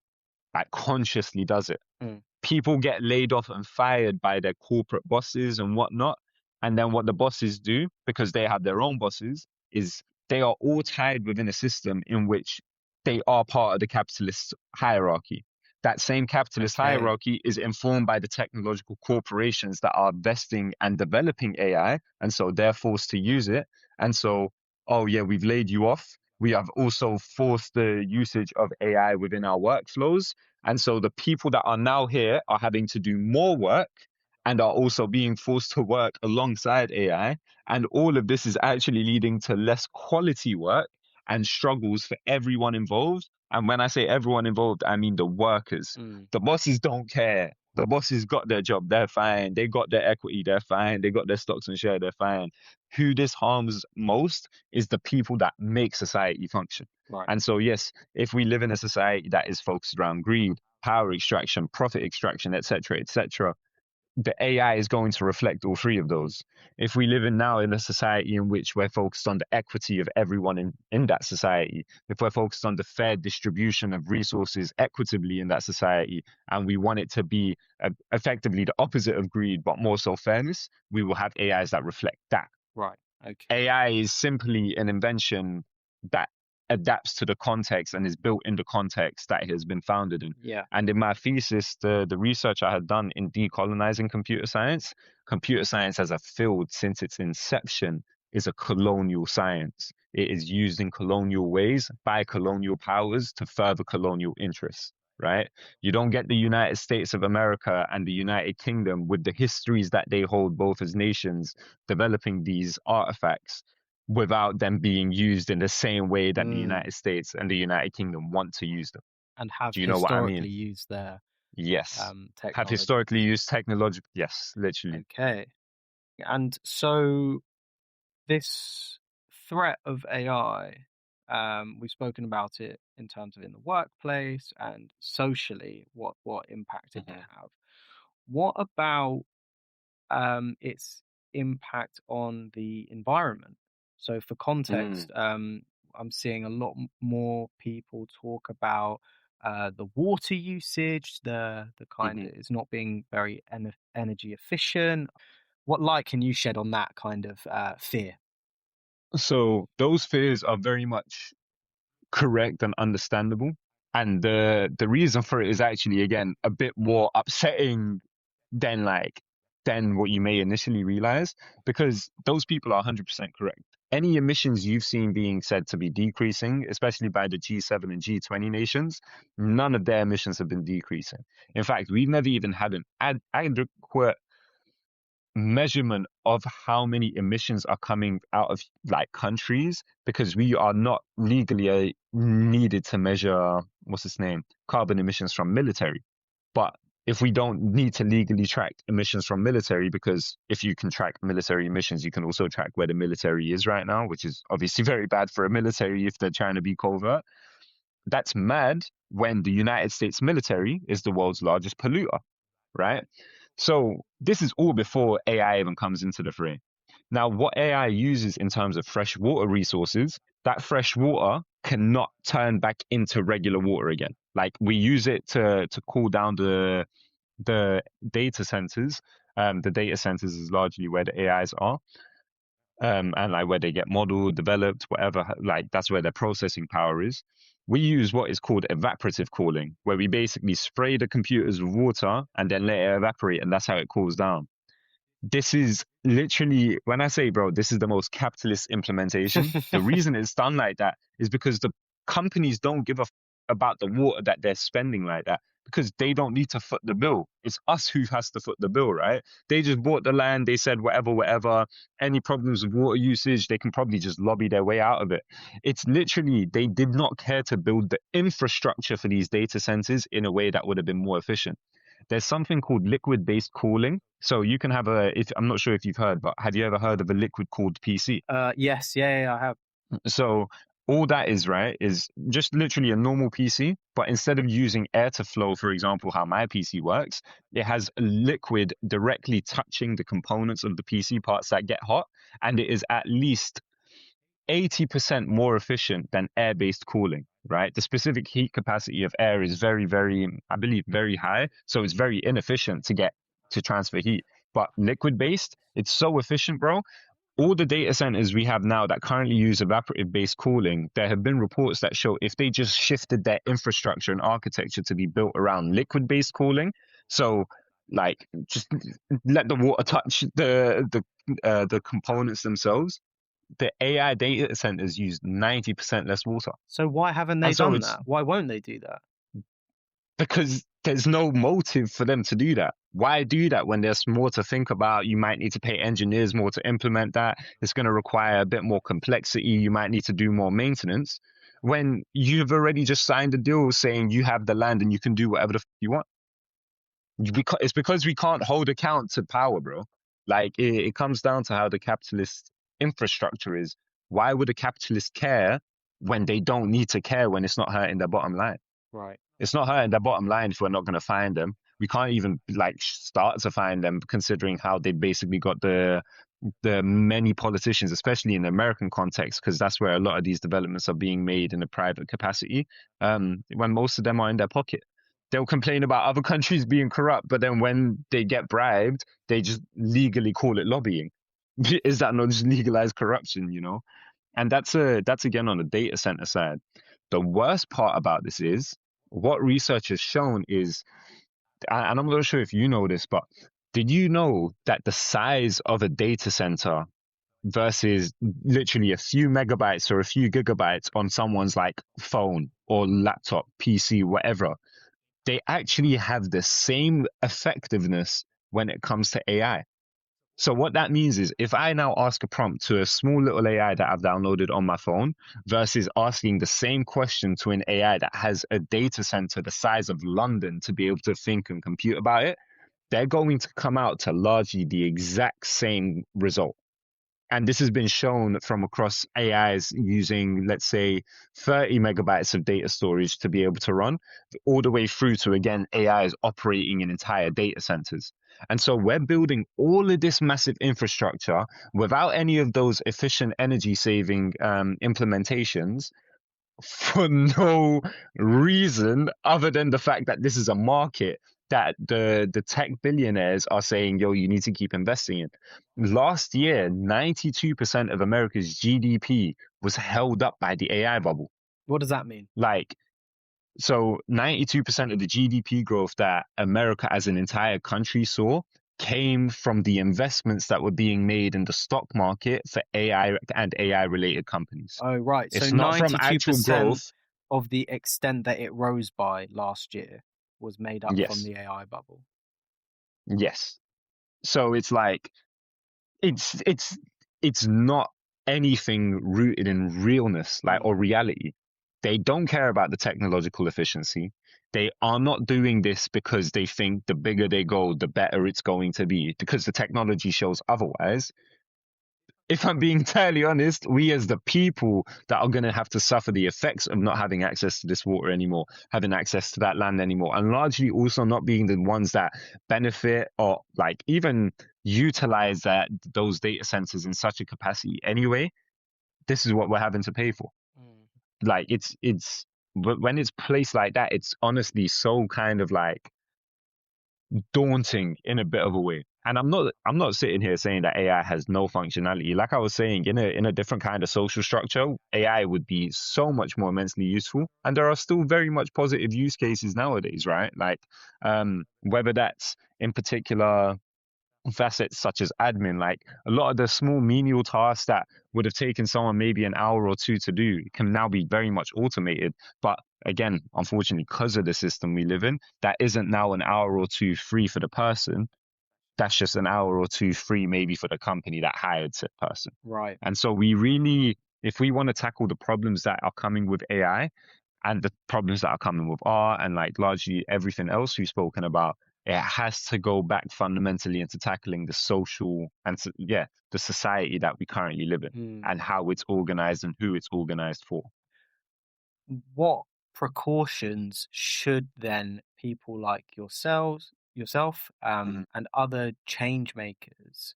consciously does it. Mm. People get laid off and fired by their corporate bosses and whatnot. And then what the bosses do, because they have their own bosses, is they are all tied within a system in which they are part of the capitalist hierarchy. That same capitalist Okay. hierarchy is informed by the technological corporations that are investing and developing AI. And so they're forced to use it. And so, oh, yeah, we've laid you off. We have also forced the usage of AI within our workflows. And so the people that are now here are having to do more work and are also being forced to work alongside AI. And all of this is actually leading to less quality work and struggles for everyone involved. And when I say everyone involved, I mean the workers. Mm. The bosses don't care. The bosses got their job, they're fine. They got their equity, they're fine. They got their stocks and share, they're fine. Who this harms most is the people that make society function. Right. And so, yes, if we live in a society that is focused around greed, power extraction, profit extraction, etc., etc., the AI is going to reflect all three of those. If we live now in a society in which we're focused on the equity of everyone in that society, if we're focused on the fair distribution of resources equitably in that society, and we want it to be effectively the opposite of greed, but more so fairness, we will have AIs that reflect that. Right. Okay. AI is simply an invention that adapts to the context and is built in the context that it has been founded in. Yeah. And in my thesis, the research I had done in decolonizing computer science as a field since its inception is a colonial science. It is used in colonial ways by colonial powers to further colonial interests, right? You don't get the United States of America and the United Kingdom with the histories that they hold both as nations developing these artifacts without them being used in the same way that the United States and the United Kingdom want to use them. And have Do you know what I mean? historically used their Yes. Have technology. historically used technology. Yes, literally. Okay. And so this threat of AI, we've spoken about it in terms of in the workplace and socially, what impact it can have. What about its impact on the environment? So for context, I'm seeing a lot more people talk about the water usage, the kind of is not being very energy efficient. What light can you shed on that kind of fear? So those fears are very much correct and understandable. And the reason for it is actually, again, a bit more upsetting than what you may initially realize, because those people are 100% correct. Any emissions you've seen being said to be decreasing, especially by the G7 and G20 nations, none of their emissions have been decreasing. In fact, we've never even had an adequate measurement of how many emissions are coming out of countries, because we are not legally needed to measure carbon emissions from military. But if we don't need to legally track emissions from military, because if you can track military emissions, you can also track where the military is right now, which is obviously very bad for a military if they're trying to be covert. That's mad when the United States military is the world's largest polluter, right? So this is all before AI even comes into the fray. Now, what AI uses in terms of fresh water resources, that fresh water cannot turn back into regular water again. Like, we use it to cool down the data centers. The data centers is largely where the AIs are. And like where they get modeled, developed, whatever, like that's where their processing power is. We use what is called evaporative cooling, where we basically spray the computers with water and then let it evaporate, and that's how it cools down. This is literally, when I say, bro, this is the most capitalist implementation. The reason it's done like that is because the companies don't give a about the water that they're spending like that, because they don't need to foot the bill. It's us who has to foot the bill, right? They just bought the land. They said whatever. Any problems with water usage, they can probably just lobby their way out of it. It's literally, they did not care to build the infrastructure for these data centers in a way that would have been more efficient. There's something called liquid-based cooling. So you can have I'm not sure if you've heard, but have you ever heard of a liquid-cooled PC? Yes, yeah, I have. So all that is, right, is just literally a normal PC, but instead of using air to flow, for example, how my PC works, it has liquid directly touching the components of the PC parts that get hot, and it is at least 80% more efficient than air-based cooling, right? The specific heat capacity of air is very, very, I believe, very high. So it's very inefficient to transfer heat. But liquid-based, it's so efficient, bro. All the data centers we have now that currently use evaporative-based cooling, there have been reports that show if they just shifted their infrastructure and architecture to be built around liquid-based cooling, so like just let the water touch the components themselves, the AI data centers use 90% less water. So why haven't they done that? Why won't they do that? Because there's no motive for them to do that. Why do that when there's more to think about? You might need to pay engineers more to implement that. It's going to require a bit more complexity. You might need to do more maintenance when you've already just signed a deal saying you have the land and you can do whatever the you want. It's because we can't hold account to power, bro. Like it comes down to how the capitalist infrastructure is. Why would a capitalist care when they don't need to care when it's not hurting their bottom line? Right. It's not hurting their bottom line if we're not going to find them. We can't even like start to find them, considering how they basically got the many politicians, especially in the American context, because that's where a lot of these developments are being made in a private capacity, when most of them are in their pocket. They'll complain about other countries being corrupt, but then when they get bribed, they just legally call it lobbying. Is that not just legalized corruption, you know? And that's again on the data center side. The worst part about this is what research has shown is, and I'm not sure if you know this, but did you know that the size of a data center versus literally a few megabytes or a few gigabytes on someone's like phone or laptop, PC, whatever, they actually have the same effectiveness when it comes to AI? So what that means is if I now ask a prompt to a small little AI that I've downloaded on my phone versus asking the same question to an AI that has a data center the size of London to be able to think and compute about it, they're going to come out to largely the exact same result. And this has been shown from across AIs using, let's say, 30 megabytes of data storage to be able to run, all the way through to, again, AIs operating in entire data centers. And so we're building all of this massive infrastructure without any of those efficient energy saving implementations for no reason other than the fact that this is a market that the tech billionaires are saying, yo, you need to keep investing in. Last year, 92% of America's GDP was held up by the AI bubble. What does that mean? Like, so 92% of the GDP growth that America as an entire country saw came from the investments that were being made in the stock market for AI and AI related companies. Oh, right. It's So not from actual 92% growth. of the extent that it rose by last year was made up from Yes. the AI bubble. Yes. So it's like it's it's not anything rooted in realness, like, or reality. They don't care about the technological efficiency. They are not doing this because they think the bigger they go, the better it's going to be, because the technology shows otherwise. If I'm being entirely honest, we as the people that are going to have to suffer the effects of not having access to this water anymore, having access to that land anymore, and largely also not being the ones that benefit or like even utilize those data centers in such a capacity anyway. This is what we're having to pay for. Like it's but when it's placed like that, it's honestly so kind of like daunting in a bit of a way. And I'm not sitting here saying that AI has no functionality. Like I was saying, in a different kind of social structure, AI would be so much more immensely useful. And there are still very much positive use cases nowadays, right? Like whether that's in particular facets such as admin, like a lot of the small menial tasks that would have taken someone maybe an hour or two to do can now be very much automated. But again, unfortunately, because of the system we live in, that isn't now an hour or two free for the person. That's just an hour or two free maybe for the company that hired said person. Right. And so we really, if we want to tackle the problems that are coming with AI and the problems that are coming with R and like largely everything else we've spoken about, it has to go back fundamentally into tackling the social and the society that we currently live in and how it's organized and who it's organized for. What precautions should then people like yourself, and other change makers,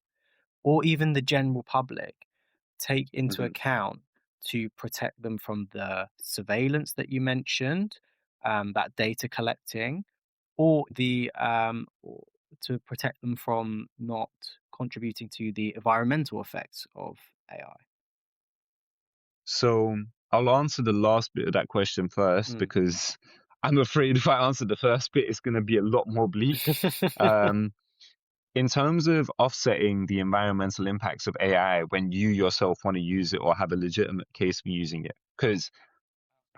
or even the general public, take into account to protect them from the surveillance that you mentioned, that data collecting, or to protect them from not contributing to the environmental effects of AI? So I'll answer the last bit of that question first, because I'm afraid if I answer the first bit, it's going to be a lot more bleak. In terms of offsetting the environmental impacts of AI when you yourself want to use it or have a legitimate case for using it, because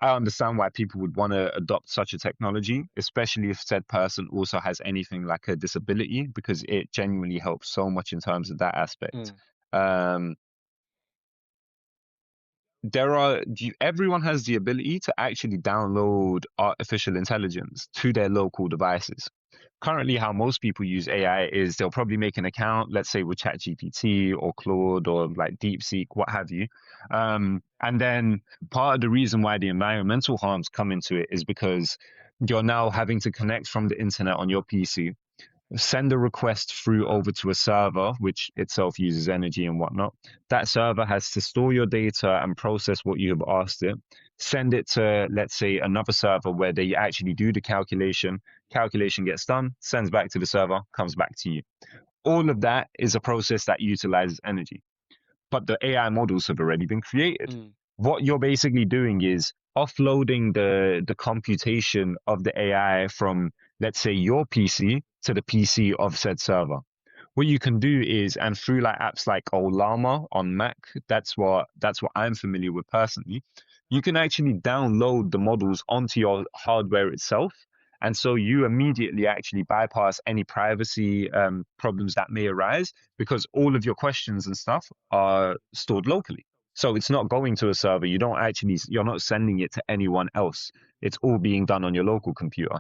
I understand why people would want to adopt such a technology, especially if said person also has anything like a disability, because it genuinely helps so much in terms of that aspect. Everyone has the ability to actually download artificial intelligence to their local devices. Currently, how most people use AI is they'll probably make an account, let's say with ChatGPT or Claude or like DeepSeek, what have you. And then part of the reason why the environmental harms come into it is because you're now having to connect from the internet on your PC, send a request through over to a server, which itself uses energy and whatnot. That server has to store your data and process what you have asked it, send it to, let's say, another server where they actually do the calculation. Calculation gets done, sends back to the server, comes back to you. All of that is a process that utilizes energy. But the AI models have already been created. What you're basically doing is offloading the computation of the AI from, let's say, your PC to the PC of said server. What you can do is, and through like apps like Olama on Mac, that's what I'm familiar with personally. You can actually download the models onto your hardware itself, and so you immediately actually bypass any privacy problems that may arise because all of your questions and stuff are stored locally. So it's not going to a server. You're not sending it to anyone else. It's all being done on your local computer.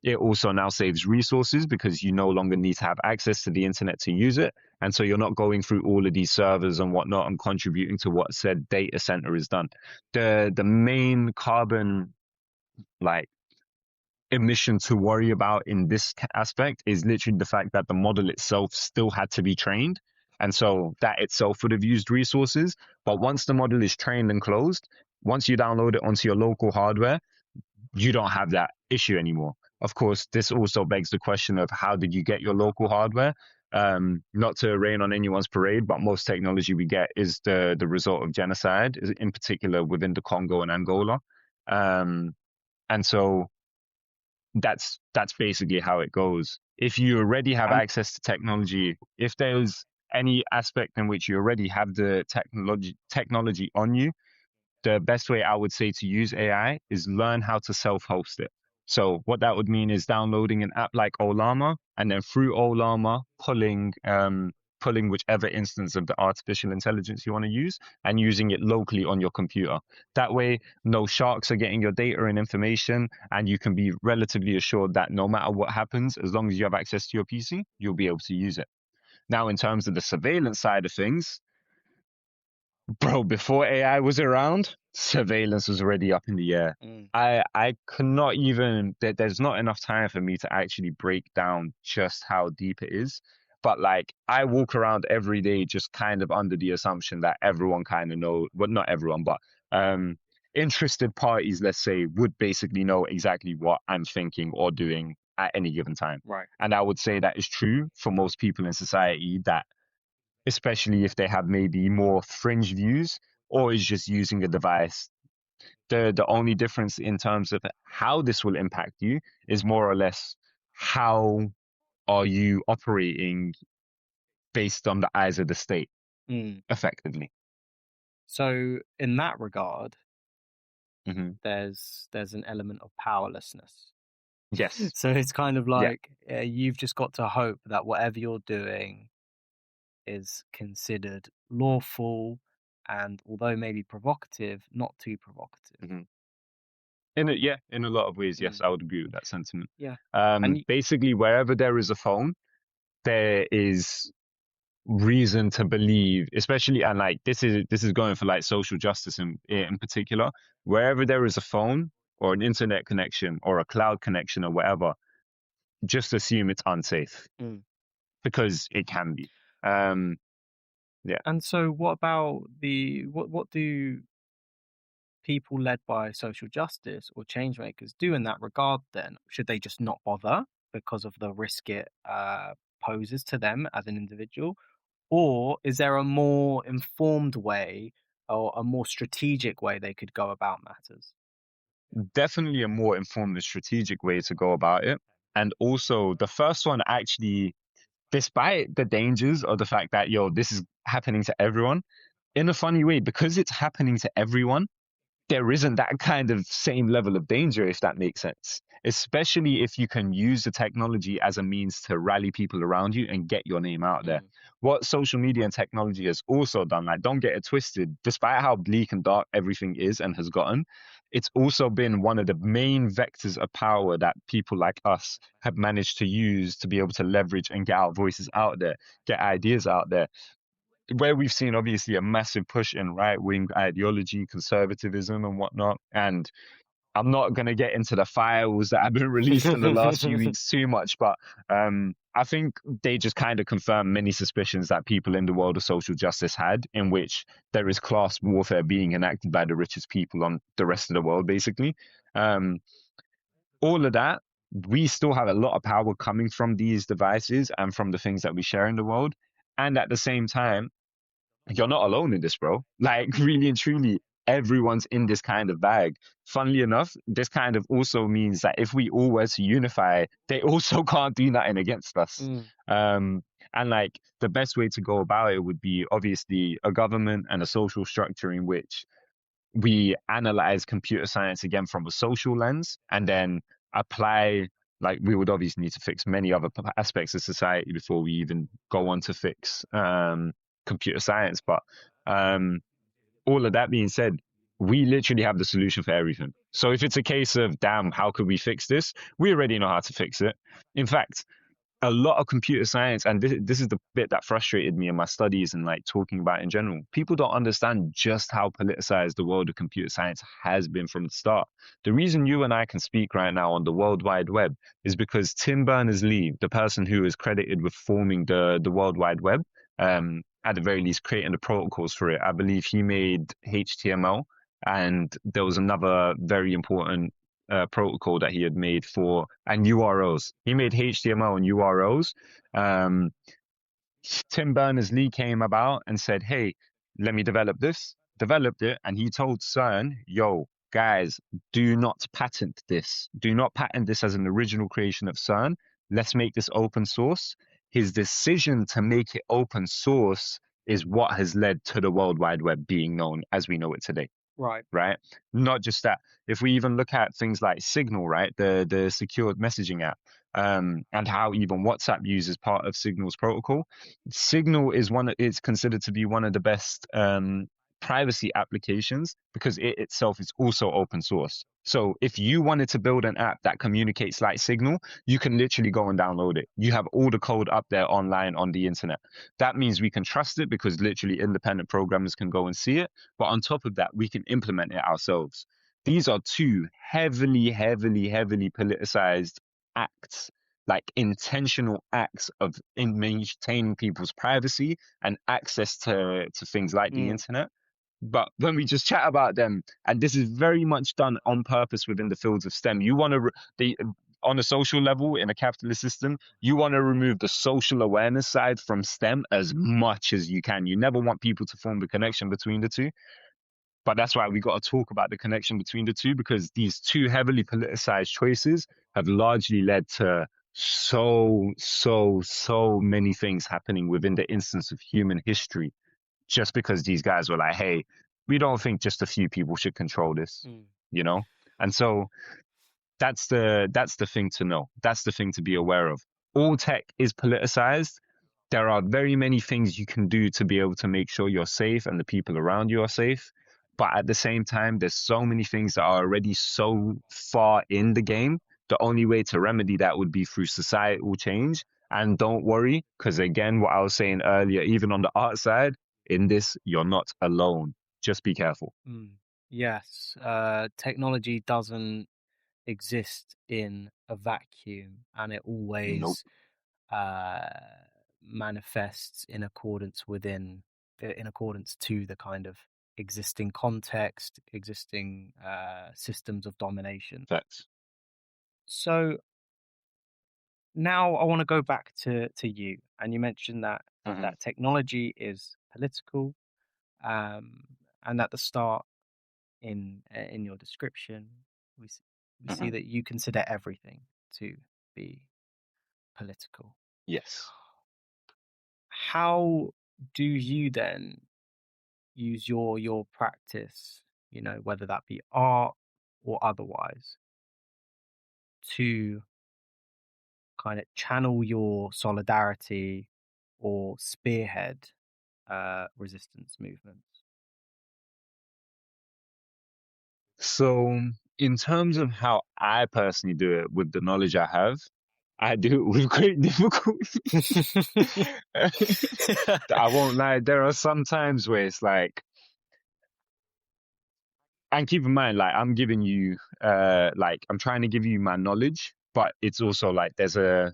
It also now saves resources because you no longer need to have access to the internet to use it. And so you're not going through all of these servers and whatnot and contributing to what said data center is done. The main carbon like emission to worry about in this aspect is literally the fact that the model itself still had to be trained. And so that itself would have used resources. But once the model is trained and closed, once you download it onto your local hardware, you don't have that issue anymore. Of course, this also begs the question of how did you get your local hardware? Not to rain on anyone's parade, but most technology we get is the result of genocide, in particular within the Congo and Angola. And so that's basically how it goes. If you already have access to technology, if there's any aspect in which you already have the technology on you, the best way I would say to use AI is learn how to self-host it. So what that would mean is downloading an app like Olama, and then through Olama pulling whichever instance of the artificial intelligence you want to use and using it locally on your computer. That way, no sharks are getting your data and information, and you can be relatively assured that no matter what happens, as long as you have access to your PC, you'll be able to use it. Now, in terms of the surveillance side of things, bro, before AI was around, surveillance was already up in the air. I cannot even, there's not enough time for me to actually break down just how deep it is. But like, I walk around every day just kind of under the assumption that everyone kind of know, well, not everyone, but interested parties, let's say, would basically know exactly what I'm thinking or doing at any given time. Right. And I would say that is true for most people in society, that especially if they have maybe more fringe views or is just using a device. The only difference in terms of how this will impact you is more or less how are you operating based on the eyes of the state, effectively. So in that regard, Mm-hmm. there's an element of powerlessness. Yes. So it's kind of like you've just got to hope that whatever you're doing is considered lawful, and although maybe provocative, not too provocative. Mm-hmm. In a lot of ways, yes, I would agree with that sentiment. Yeah. Basically, wherever there is a phone, there is reason to believe, especially, and like this is going for like social justice in particular, wherever there is a phone or an internet connection or a cloud connection or whatever, just assume it's unsafe because it can be. Yeah. And so what about what do people led by social justice or change makers do in that regard then? Should they just not bother because of the risk it poses to them as an individual? Or is there a more informed way or a more strategic way they could go about matters? Definitely a more informed and strategic way to go about it. And also the first one actually, despite the dangers of the fact that, this is happening to everyone, in a funny way, because it's happening to everyone, there isn't that kind of same level of danger, if that makes sense. Especially if you can use the technology as a means to rally people around you and get your name out there. What social media and technology has also done, like, don't get it twisted, despite how bleak and dark everything is and has gotten, it's also been one of the main vectors of power that people like us have managed to use to be able to leverage and get our voices out there, get ideas out there. Where we've seen obviously a massive push in right-wing ideology, conservatism and whatnot, and I'm not going to get into the files that have been released in the last few weeks too much, but I think they just kind of confirm many suspicions that people in the world of social justice had, in which there is class warfare being enacted by the richest people on the rest of the world, basically. Um, all of that, we still have a lot of power coming from these devices and from the things that we share in the world. And at the same time, you're not alone in this, bro. Like, really and truly, everyone's in this kind of bag. Funnily enough, this kind of also means that if we all were to unify, they also can't do nothing against us. And like the best way to go about it would be obviously a government and a social structure in which we analyze computer science again from a social lens and then apply, like we would obviously need to fix many other aspects of society before we even go on to fix computer science. But all of that being said, we literally have the solution for everything. So if it's a case of, damn, how could we fix this? We already know how to fix it. In fact, a lot of computer science, and this is the bit that frustrated me in my studies and like talking about in general, people don't understand just how politicized the world of computer science has been from the start. The reason you and I can speak right now on the World Wide Web is because Tim Berners-Lee, the person who is credited with forming the World Wide Web, at the very least creating the protocols for it. I believe he made HTML, and there was another very important protocol that he had made for, and URLs. He made HTML and URLs. Tim Berners-Lee came about and said, hey, let me develop this, developed it, and he told CERN, yo, guys, do not patent this. Do not patent this as an original creation of CERN. Let's make this open source. His decision to make it open source is what has led to the World Wide Web being known as we know it today. Right. Not just that. If we even look at things like Signal, right, the secured messaging app, and how even WhatsApp uses part of Signal's protocol. Signal is considered to be one of the best privacy applications because it itself is also open source. So if you wanted to build an app that communicates like Signal, you can literally go and download it. You have all the code up there online on the internet. That means we can trust it because literally independent programmers can go and see it. But on top of that, we can implement it ourselves. These are two heavily politicized acts, like intentional acts of maintaining people's privacy and access to things like the internet. But when we just chat about them, and this is very much done on purpose within the fields of STEM, you want to, on a social level in a capitalist system, you want to remove the social awareness side from STEM as much as you can. You never want people to form the connection between the two. But that's why we got to talk about the connection between the two, because these two heavily politicized choices have largely led to so many things happening within the instance of human history, just because these guys were like, hey, we don't think just a few people should control this, you know? And so that's the thing to know. That's the thing to be aware of. All tech is politicized. There are very many things you can do to be able to make sure you're safe and the people around you are safe. But at the same time, there's so many things that are already so far in the game. The only way to remedy that would be through societal change. And don't worry, because again, what I was saying earlier, even on the art side, in this, you're not alone. Just be careful. Yes. Technology doesn't exist in a vacuum, and it always manifests in accordance to the kind of existing context, existing systems of domination. Facts. So now I want to go back to you, and you mentioned that that technology is political, and at the start in your description, we see that you consider everything to be political. Yes. How do you then use your practice, whether that be art or otherwise, to kind of channel your solidarity or spearhead resistance movements? So in terms of how I personally do it with the knowledge I have, I do it with great difficulty. I won't lie. There are some times where it's like, And keep in mind, like I'm giving you, like I'm trying to give you my knowledge, but it's also like there's an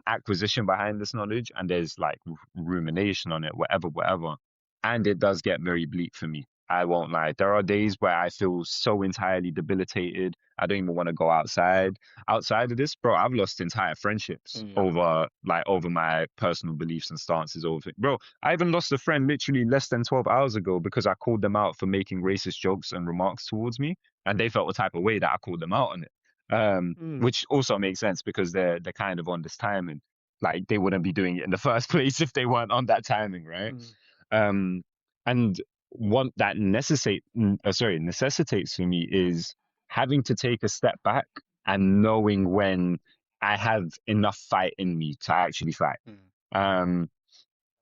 acquisition behind this knowledge, and there's like rumination on it, whatever, whatever. And it does get very bleak for me. I won't lie. There are days where I feel so entirely debilitated. I don't even want to go outside. Outside of this, bro, I've lost entire friendships over my personal beliefs and stances over it. Bro, I even lost a friend literally less than 12 hours ago because I called them out for making racist jokes and remarks towards me, and they felt the type of way that I called them out on it. Which also makes sense because they're kind of on this timing. Like they wouldn't be doing it in the first place if they weren't on that timing, right? Um, and what that necessitates for me is having to take a step back and knowing when I have enough fight in me to actually fight. Um,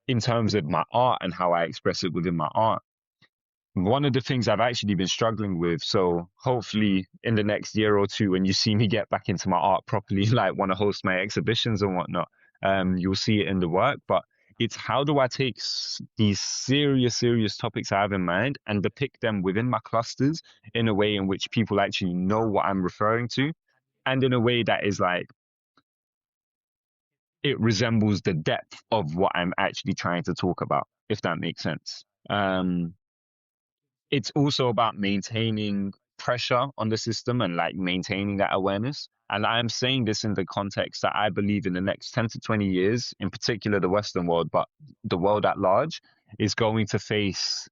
in terms of my art and how I express it within my art, one of the things I've actually been struggling with. So hopefully in the next year or two, when you see me get back into my art properly, like want to host my exhibitions and whatnot, you'll see it in the work. But it's how do I take these serious topics I have in mind and depict them within my clusters in a way in which people actually know what I'm referring to, and in a way that is like it resembles the depth of what I'm actually trying to talk about, if that makes sense. It's also about maintaining pressure on the system and like maintaining that awareness. And I'm saying this in the context that I believe in the next 10 to 20 years, in particular the Western world, but the world at large is going to face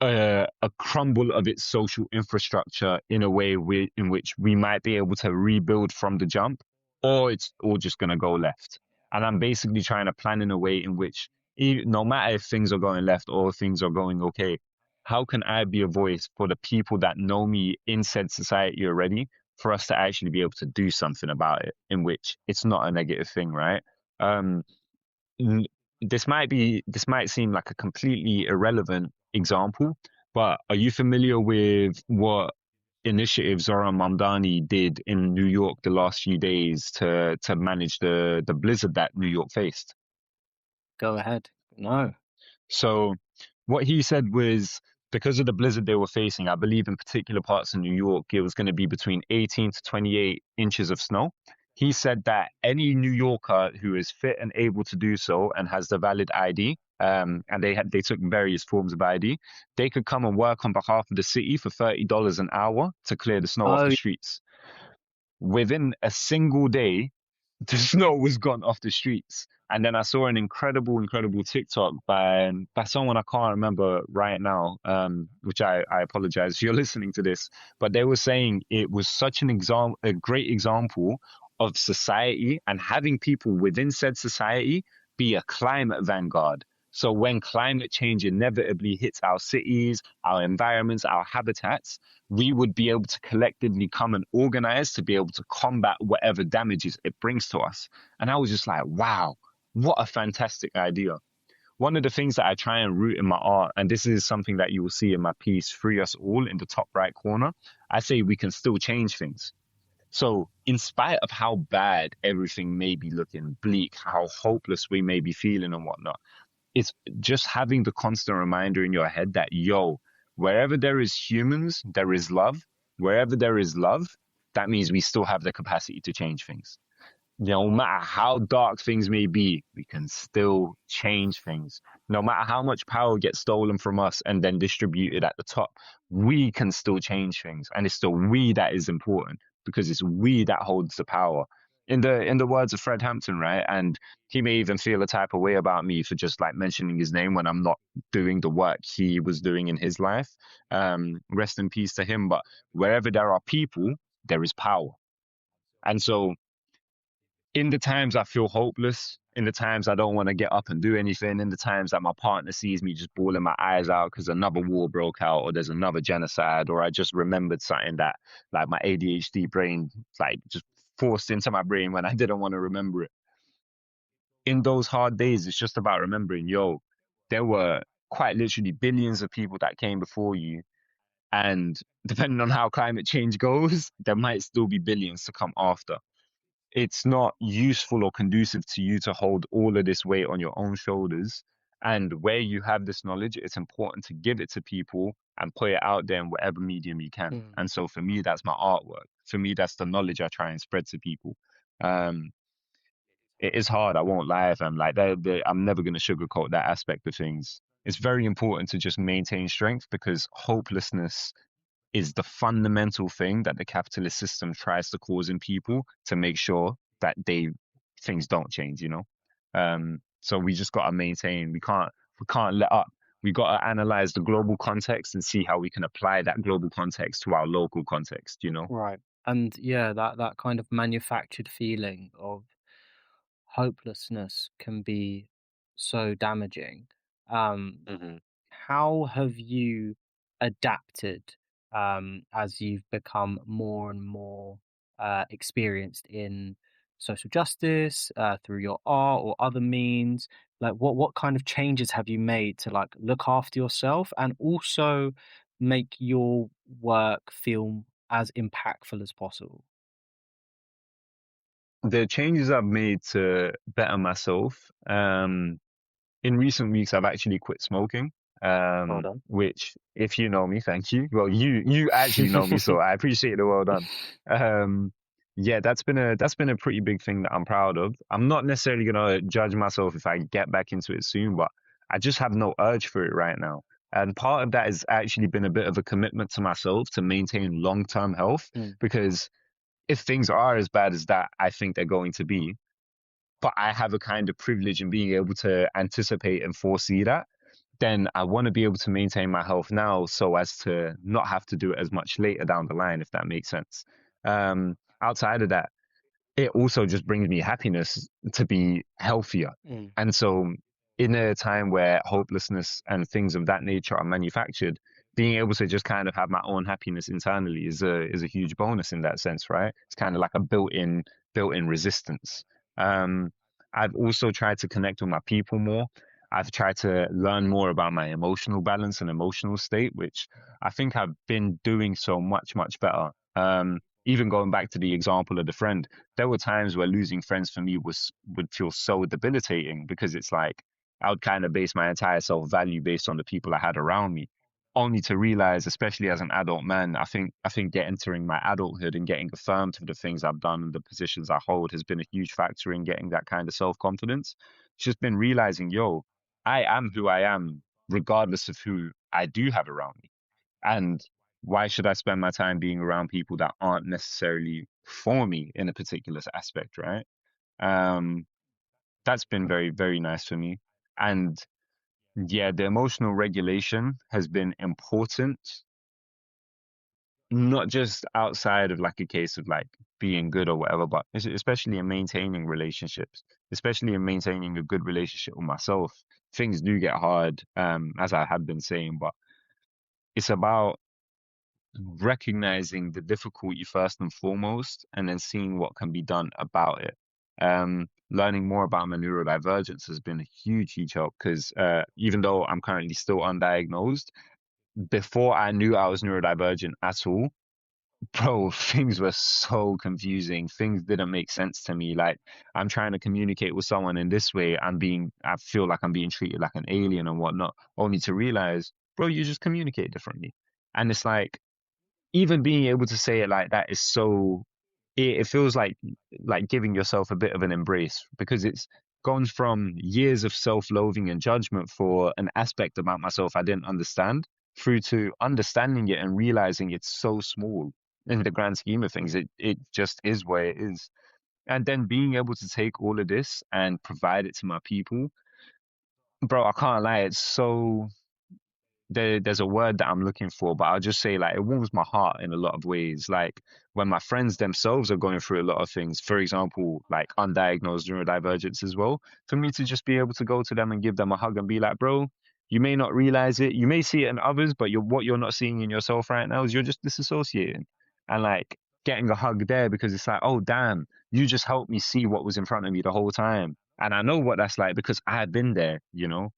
a crumble of its social infrastructure in a way in which we might be able to rebuild from the jump, or it's all just going to go left. And I'm basically trying to plan in a way in which, no matter if things are going left or things are going okay, how can I be a voice for the people that know me in said society already, for us to actually be able to do something about it, in which it's not a negative thing, right? Um, this might seem like a completely irrelevant example, but are you familiar with what initiative Zoran Mamdani did in New York the last few days to manage the blizzard that New York faced? Go ahead. No. So what he said was because of the blizzard they were facing, I believe in particular parts of New York, it was going to be between 18 to 28 inches of snow. He said that any New Yorker who is fit and able to do so and has the valid ID, and they took various forms of ID, they could come and work on behalf of the city for $30 an hour to clear the snow off Oh, the streets. Within a single day, the snow was gone off the streets. And then I saw an incredible TikTok by someone I can't remember right now, which I apologize if you're listening to this, but they were saying it was such a great example of society and having people within said society be a climate vanguard. So when climate change inevitably hits our cities, our environments, our habitats, we would be able to collectively come and organize to be able to combat whatever damages it brings to us. And I was just like, wow, what a fantastic idea. One of the things that I try and root in my art, and this is something that you will see in my piece, Free Us All, in the top right corner, I say we can still change things. So, in spite of how bad everything may be looking, bleak, how hopeless we may be feeling and whatnot, it's just having the constant reminder in your head that, yo, wherever there is humans, there is love. Wherever there is love, that means we still have the capacity to change things. No matter how dark things may be, we can still change things. No matter how much power gets stolen from us and then distributed at the top, we can still change things. And it's still we that is important because it's we that holds the power. In the words of Fred Hampton, right? And he may even feel a type of way about me for just like mentioning his name when I'm not doing the work he was doing in his life. Rest in peace to him. But wherever there are people, there is power. And so in the times I feel hopeless, in the times I don't want to get up and do anything, in the times that my partner sees me just bawling my eyes out because another war broke out or there's another genocide or I just remembered something that like my ADHD brain like just forced into my brain when I didn't want to remember it. In those hard days, it's just about remembering, yo, there were quite literally billions of people that came before you. And depending on how climate change goes, there might still be billions to come after. It's not useful or conducive to you to hold all of this weight on your own shoulders And where you have this knowledge, it's important to give it to people and put it out there in whatever medium you can. Mm. And so for me, that's my artwork. For me, that's the knowledge I try and spread to people. Um, it is hard. I won't lie if I'm like that. I'm never going to sugarcoat that aspect of things. It's very important to just maintain strength because hopelessness is the fundamental thing that the capitalist system tries to cause in people to make sure that things don't change, you know? So we just gotta maintain, we can't let up. We gotta analyze the global context and see how we can apply that global context to our local context, you know? Right. And yeah, that kind of manufactured feeling of hopelessness can be so damaging. Um, Hmm. how have you adapted as you've become more and more experienced in social justice through your art or other means? Like, what kind of changes have you made to like look after yourself and also make your work feel as impactful as possible? The changes I've made to better myself, in recent weeks, I've actually quit smoking. Well done. Which, if you know me, thank you. Well, you actually know me, so I appreciate the well done. Um, yeah, that's been a pretty big thing that I'm proud of. I'm not necessarily gonna judge myself if I get back into it soon, but I just have no urge for it right now. And part of that has actually been a bit of a commitment to myself to maintain long-term health, Mm, because if things are as bad as that, I think they're going to be, but I have a kind of privilege in being able to anticipate and foresee that, then I want to be able to maintain my health now so as to not have to do it as much later down the line, if that makes sense. Outside of that, it also just brings me happiness to be healthier. mm, And so, in a time where hopelessness and things of that nature are manufactured, being able to just kind of have my own happiness internally is a huge bonus in that sense, right? It's kind of like a built-in resistance. Um, I've also tried to connect with my people more. I've tried to learn more about my emotional balance and emotional state, which I think I've been doing so much better. Even going back to the example of the friend, there were times where losing friends for me would feel so debilitating, because it's like I would kind of base my entire self-value based on the people I had around me, only to realize, especially as an adult man, I think entering my adulthood and getting affirmed for the things I've done and the positions I hold has been a huge factor in getting that kind of self-confidence. It's just been realizing, yo, I am who I am regardless of who I do have around me. And why should I spend my time being around people that aren't necessarily for me in a particular aspect, right? Um, that's been very nice for me. And yeah, the emotional regulation has been important, not just outside of like a case of like being good or whatever, but especially in maintaining relationships, especially in maintaining a good relationship with myself. Things do get hard, as I have been saying, but it's about recognizing the difficulty first and foremost, and then seeing what can be done about it. Learning more about my neurodivergence has been a huge help, because even though I'm currently still undiagnosed, before I knew I was neurodivergent at all, bro, things were so confusing. Things didn't make sense to me. Like, I'm trying to communicate with someone in this way, I feel like I'm being treated like an alien and whatnot, only to realize, bro, you just communicate differently. And it's like, even being able to say it like that is so, it feels like giving yourself a bit of an embrace, because it's gone from years of self-loathing and judgment for an aspect about myself I didn't understand, through to understanding it and realizing it's so small in the grand scheme of things. It just is where it is. And then being able to take all of this and provide it to my people, bro, I can't lie, it's so, there's a word that I'm looking for, but I'll just say like it warms my heart in a lot of ways. Like when my friends themselves are going through a lot of things, for example, like undiagnosed neurodivergence as well, for me to just be able to go to them and give them a hug and be like, bro, you may not realize it, you may see it in others, but what you're not seeing in yourself right now is you're just disassociating. And like getting a hug there, because it's like, oh damn, you just helped me see what was in front of me the whole time. And I know what that's like because I had been there, you know?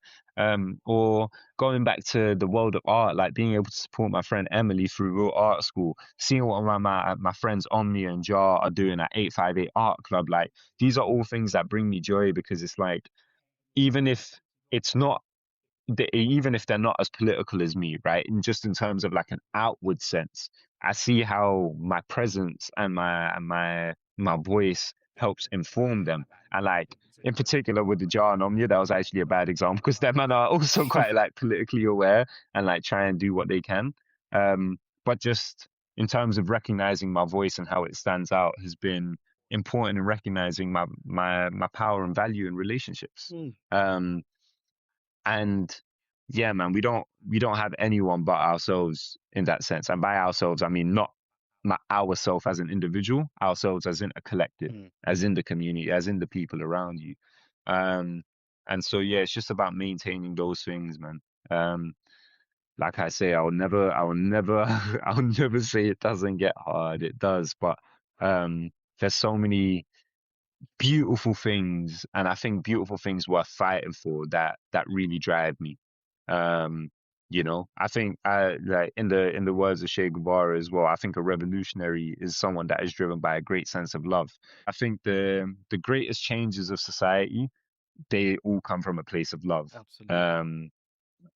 Or going back to the world of art, like being able to support my friend Emily through Real Art School, seeing what my friends Omni and Jar are doing at 858 Art Club, like these are all things that bring me joy, because it's like, even if it's not even if they're not as political as me, right? And just in terms of like an outward sense, I see how my presence and my voice helps inform them. And like in particular with the Jar and Omnia, that was actually a bad example because them man are also quite like politically aware and like try and do what they can. But just in terms of recognizing my voice and how it stands out has been important in recognizing my power and value in relationships. And yeah, man, we don't have anyone but ourselves in that sense. And by ourselves, I mean not ourselves as an individual, ourselves as in a collective, as in the community, as in the people around you. And so yeah, it's just about maintaining those things, man. Like I say, I'll never I'll never say it doesn't get hard. It does, but there's so many beautiful things, and I think beautiful things worth fighting for that really drive me. I think like in the words of Che Guevara as well, I think a revolutionary is someone that is driven by a great sense of love. I think the greatest changes of society, they all come from a place of love. Absolutely.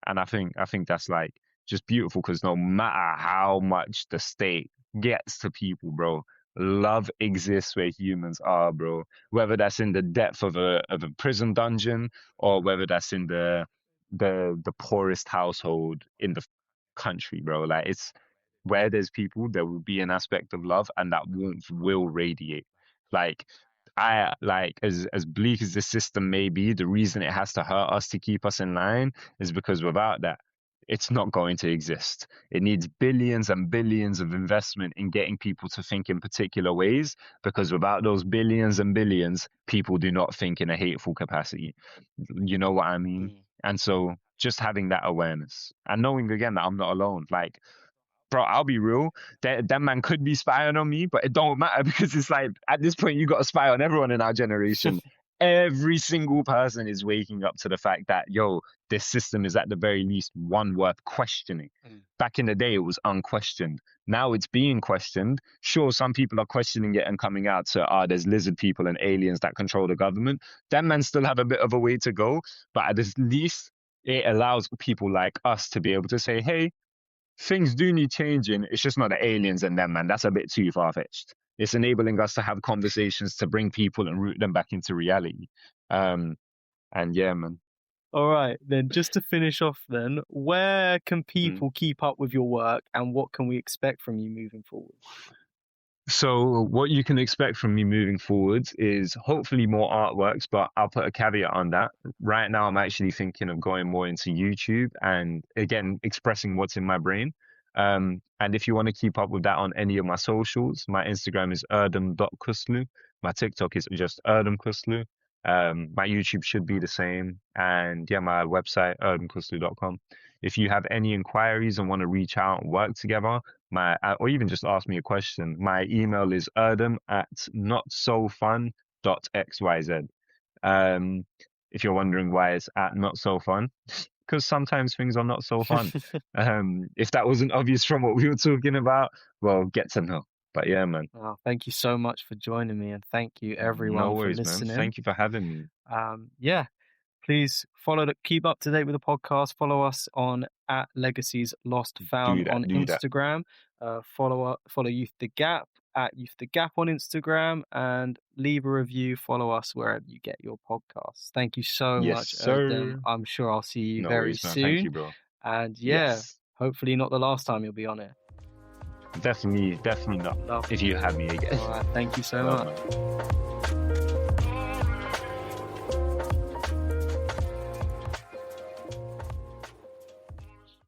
And I think that's like just beautiful because no matter how much the state gets to people, bro, love exists where humans are, bro. Whether that's in the depth of a prison dungeon or whether that's in the poorest household in the country, bro. Like it's where there's people, there will be an aspect of love, and that warmth will radiate. Like I like as bleak as the system may be, the reason it has to hurt us to keep us in line is because without that, it's not going to exist. It needs billions and billions of investment in getting people to think in particular ways, because without those billions and billions, people do not think in a hateful capacity. You know what I mean? And so just having that awareness and knowing again that I'm not alone. Like, bro, I'll be real. That man could be spying on me, but it don't matter because it's like at this point you got to spy on everyone in our generation. Every single person is waking up to the fact that this system is at the very least one worth questioning. Back in the day, it was unquestioned. Now it's being questioned. Sure, some people are questioning it and coming out to, there's lizard people and aliens that control the government. Them men still have a bit of a way to go, but at least it allows people like us to be able to say, hey, things do need changing. It's just not the aliens and them, man. That's a bit too far-fetched. It's enabling us to have conversations to bring people and root them back into reality. And yeah, man. All right, then just to finish off then, where can people keep up with your work and what can we expect from you moving forward? So what you can expect from me moving forwards is hopefully more artworks, but I'll put a caveat on that. Right now, I'm actually thinking of going more into YouTube and again, expressing what's in my brain. And if you want to keep up with that on any of my socials, my Instagram is erdem.kuslu. My TikTok is just Erdem Kuslu. My YouTube should be the same. And yeah, my website, erdemkuslu.com. If you have any inquiries and want to reach out and work together, or even just ask me a question, my email is erdem@notsofun.xyz. If you're wondering why it's at not so fun, because sometimes things are not so fun. If that wasn't obvious from what we were talking about, well, get to know. But yeah, man. Oh, thank you so much for joining me, and thank you everyone No worries, for listening. man. Thank you for having me. Yeah, please keep up to date with the podcast. Follow us on @LegaciesLostFound on Instagram. Follow Youth the Gap @Youth the Gap on Instagram, and leave a review. Follow us wherever you get your podcasts. Thank you so much, Erdem. I'm sure I'll see you very soon. Thank you, bro. And yeah, hopefully not the last time you'll be on it. Definitely not. If you have me again. All right, thank you so much.